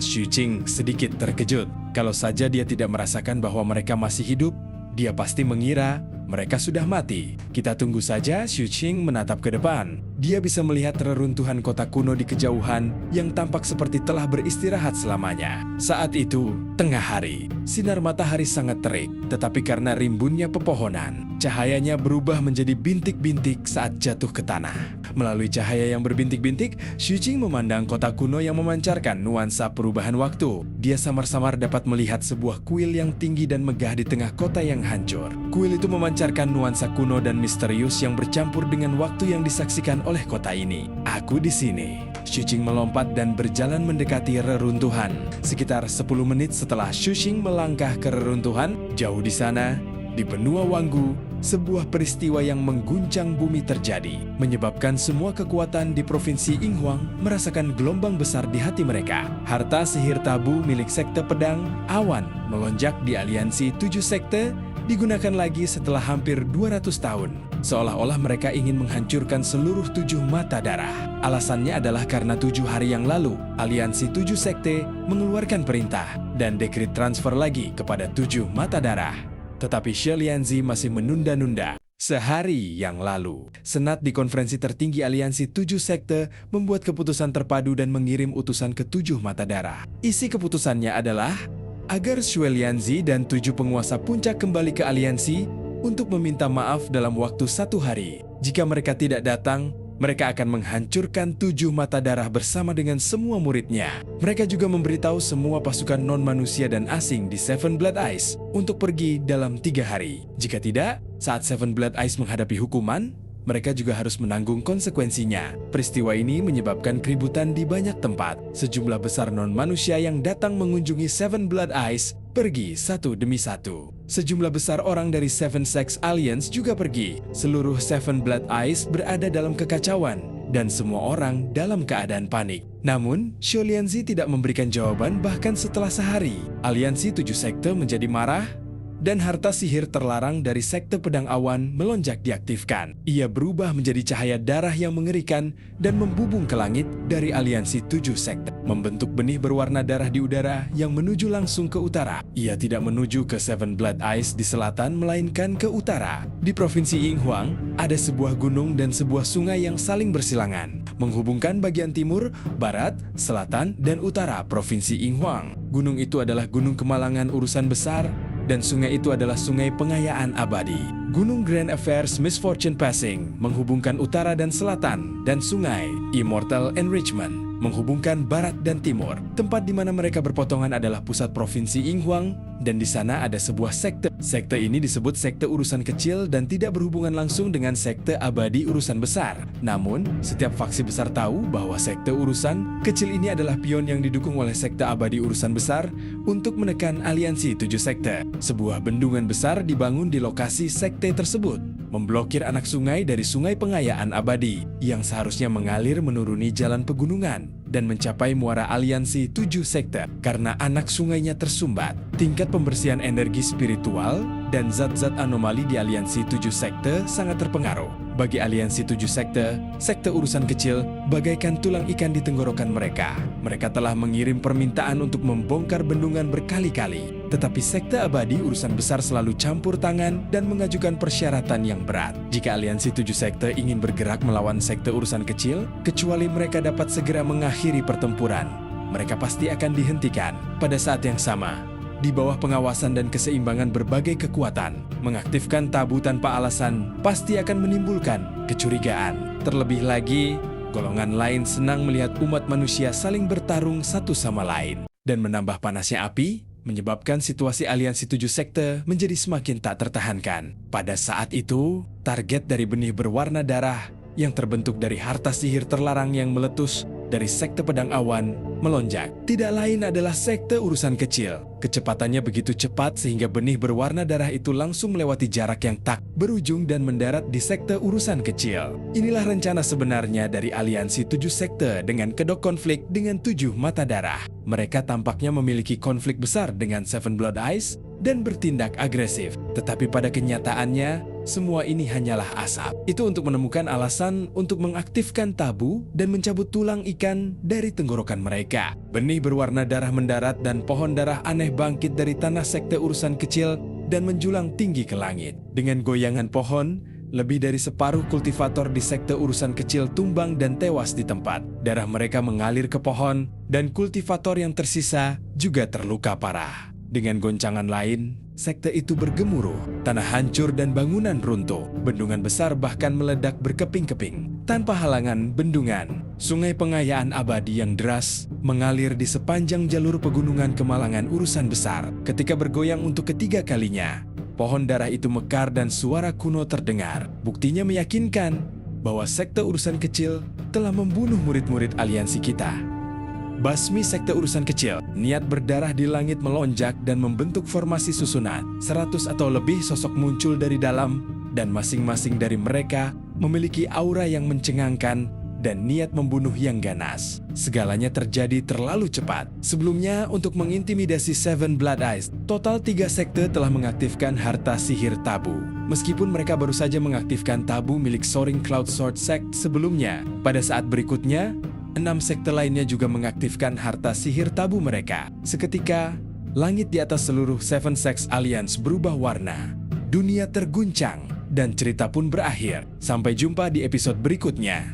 B: Xu Qing sedikit terkejut. Kalau saja dia tidak merasakan bahwa mereka masih hidup, dia pasti mengira mereka sudah mati. Kita tunggu saja. Xu Qing menatap ke depan. Dia bisa melihat reruntuhan kota kuno di kejauhan yang tampak seperti telah beristirahat selamanya. Saat itu, tengah hari. Sinar matahari sangat terik, tetapi karena rimbunnya pepohonan, cahayanya berubah menjadi bintik-bintik saat jatuh ke tanah. Melalui cahaya yang berbintik-bintik, Xu Qing memandang kota kuno yang memancarkan nuansa perubahan waktu. Dia samar-samar dapat melihat sebuah kuil yang tinggi dan megah di tengah kota yang hancur. Kuil itu memancarkan nuansa kuno dan misterius yang bercampur dengan waktu yang disaksikan oleh kota ini. Aku di sini. Xu Qing melompat dan berjalan mendekati reruntuhan. Sekitar 10 menit setelah Xu Qing melangkah ke reruntuhan, jauh di sana, di benua Wanggu, sebuah peristiwa yang mengguncang bumi terjadi, menyebabkan semua kekuatan di Provinsi Yinhuang merasakan gelombang besar di hati mereka. Harta sihir tabu milik sekte pedang Awan melonjak di aliansi 7 sekte digunakan lagi setelah hampir 200 tahun. seolah-olah mereka ingin menghancurkan seluruh 7 mata darah. Alasannya adalah karena 7 hari yang lalu, aliansi 7 sekte mengeluarkan perintah dan dekrit transfer lagi kepada 7 mata darah. Tetapi Shi Lianzi masih menunda-nunda. Sehari yang lalu, Senat di konferensi tertinggi aliansi 7 sekte membuat keputusan terpadu dan mengirim utusan ke 7 mata darah. Isi keputusannya adalah agar Shui Lianzi dan 7 penguasa puncak kembali ke aliansi untuk meminta maaf dalam waktu 1 hari. Jika mereka tidak datang, mereka akan menghancurkan 7 mata darah bersama dengan semua muridnya. Mereka juga memberitahu semua pasukan non-manusia dan asing di Seven Blood Eyes untuk pergi dalam 3 hari. Jika tidak, saat Seven Blood Eyes menghadapi hukuman, mereka juga harus menanggung konsekuensinya. Peristiwa ini menyebabkan keributan di banyak tempat. Sejumlah besar non-manusia yang datang mengunjungi Seven Blood Eyes pergi satu demi satu. Sejumlah besar orang dari Seven Sex Alliance juga pergi. Seluruh Seven Blood Eyes berada dalam kekacauan dan semua orang dalam keadaan panik. Namun, Shui Lianzi tidak memberikan jawaban bahkan setelah sehari. Aliansi 7 sekte menjadi marah dan harta sihir terlarang dari sekte pedang awan melonjak diaktifkan. Ia berubah menjadi cahaya darah yang mengerikan dan membubung ke langit dari aliansi 7 sekte, membentuk benih berwarna darah di udara yang menuju langsung ke utara. Ia tidak menuju ke Seven Blood Eyes di selatan, melainkan ke utara. Di provinsi Yinghuang, ada sebuah gunung dan sebuah sungai yang saling bersilangan, menghubungkan bagian timur, barat, selatan, dan utara provinsi Yinghuang. Gunung itu adalah Gunung Kemalangan Urusan Besar, dan sungai itu adalah Sungai Pengayaan Abadi. Gunung Grand Affairs Misfortune Passing menghubungkan utara dan selatan, dan Sungai Immortal Enrichment menghubungkan barat dan timur. Tempat di mana mereka berpotongan adalah pusat provinsi Yinghuang, dan di sana ada sebuah sekte. Sekte ini disebut sekte urusan kecil dan tidak berhubungan langsung dengan sekte abadi urusan besar. Namun, setiap faksi besar tahu bahwa sekte urusan kecil ini adalah pion yang didukung oleh sekte abadi urusan besar untuk menekan aliansi 7 sekte. Sebuah bendungan besar dibangun di lokasi sekte tersebut, memblokir anak sungai dari Sungai Pengayaan Abadi yang seharusnya mengalir menuruni jalan pegunungan dan mencapai muara aliansi 7 sekte. Karena anak sungainya tersumbat, tingkat pembersihan energi spiritual dan zat-zat anomali di aliansi 7 sekte sangat terpengaruh. Bagi aliansi 7 sekte, sekte urusan kecil bagaikan tulang ikan di tenggorokan mereka. Mereka telah mengirim permintaan untuk membongkar bendungan berkali-kali. Tetapi sekte abadi urusan besar selalu campur tangan dan mengajukan persyaratan yang berat. Jika aliansi 7 sekte ingin bergerak melawan sekte urusan kecil, kecuali mereka dapat segera mengakhiri pertempuran, mereka pasti akan dihentikan. Pada saat yang sama, di bawah pengawasan dan keseimbangan berbagai kekuatan, mengaktifkan tabu tanpa alasan pasti akan menimbulkan kecurigaan. Terlebih lagi, golongan lain senang melihat umat manusia saling bertarung satu sama lain. Dan menambah panasnya api, menyebabkan situasi aliansi 7 sekte menjadi semakin tak tertahankan. Pada saat itu, target dari benih berwarna darah yang terbentuk dari harta sihir terlarang yang meletus dari sekte pedang awan melonjak. Tidak lain adalah sekte urusan kecil. Kecepatannya begitu cepat sehingga benih berwarna darah itu langsung melewati jarak yang tak berujung dan mendarat di sekte urusan kecil. Inilah rencana sebenarnya dari aliansi 7 sekte dengan kedok konflik dengan 7 mata darah. Mereka tampaknya memiliki konflik besar dengan Seven Blood Eyes dan bertindak agresif. Tetapi pada kenyataannya, semua ini hanyalah asap. Itu untuk menemukan alasan untuk mengaktifkan tabu dan mencabut tulang ikan dari tenggorokan mereka. Benih berwarna darah mendarat dan pohon darah aneh bangkit dari tanah sekte urusan kecil dan menjulang tinggi ke langit. Dengan goyangan pohon, lebih dari separuh kultivator di sekte urusan kecil tumbang dan tewas di tempat. Darah mereka mengalir ke pohon dan kultivator yang tersisa juga terluka parah. Dengan goncangan lain, sekte itu bergemuruh, tanah hancur dan bangunan runtuh. Bendungan besar bahkan meledak berkeping-keping. Tanpa halangan bendungan, Sungai Pengayaan Abadi yang deras mengalir di sepanjang jalur pegunungan Kemalangan Urusan Besar. Ketika bergoyang untuk ketiga kalinya, pohon darah itu mekar dan suara kuno terdengar. Buktinya meyakinkan bahwa sekte urusan kecil telah membunuh murid-murid aliansi kita. Basmi sekte urusan kecil, niat berdarah di langit melonjak dan membentuk formasi susunan. 100 atau lebih sosok muncul dari dalam, dan masing-masing dari mereka memiliki aura yang mencengangkan dan niat membunuh yang ganas. Segalanya terjadi terlalu cepat. Sebelumnya, untuk mengintimidasi Seven Blood Eyes, total 3 sekte telah mengaktifkan harta sihir tabu. Meskipun mereka baru saja mengaktifkan tabu milik Soaring Cloud Sword Sect sebelumnya, pada saat berikutnya, 6 sekte lainnya juga mengaktifkan harta sihir tabu mereka. Seketika, langit di atas seluruh Seven Sects Alliance berubah warna. Dunia terguncang, dan cerita pun berakhir. Sampai jumpa di episode berikutnya.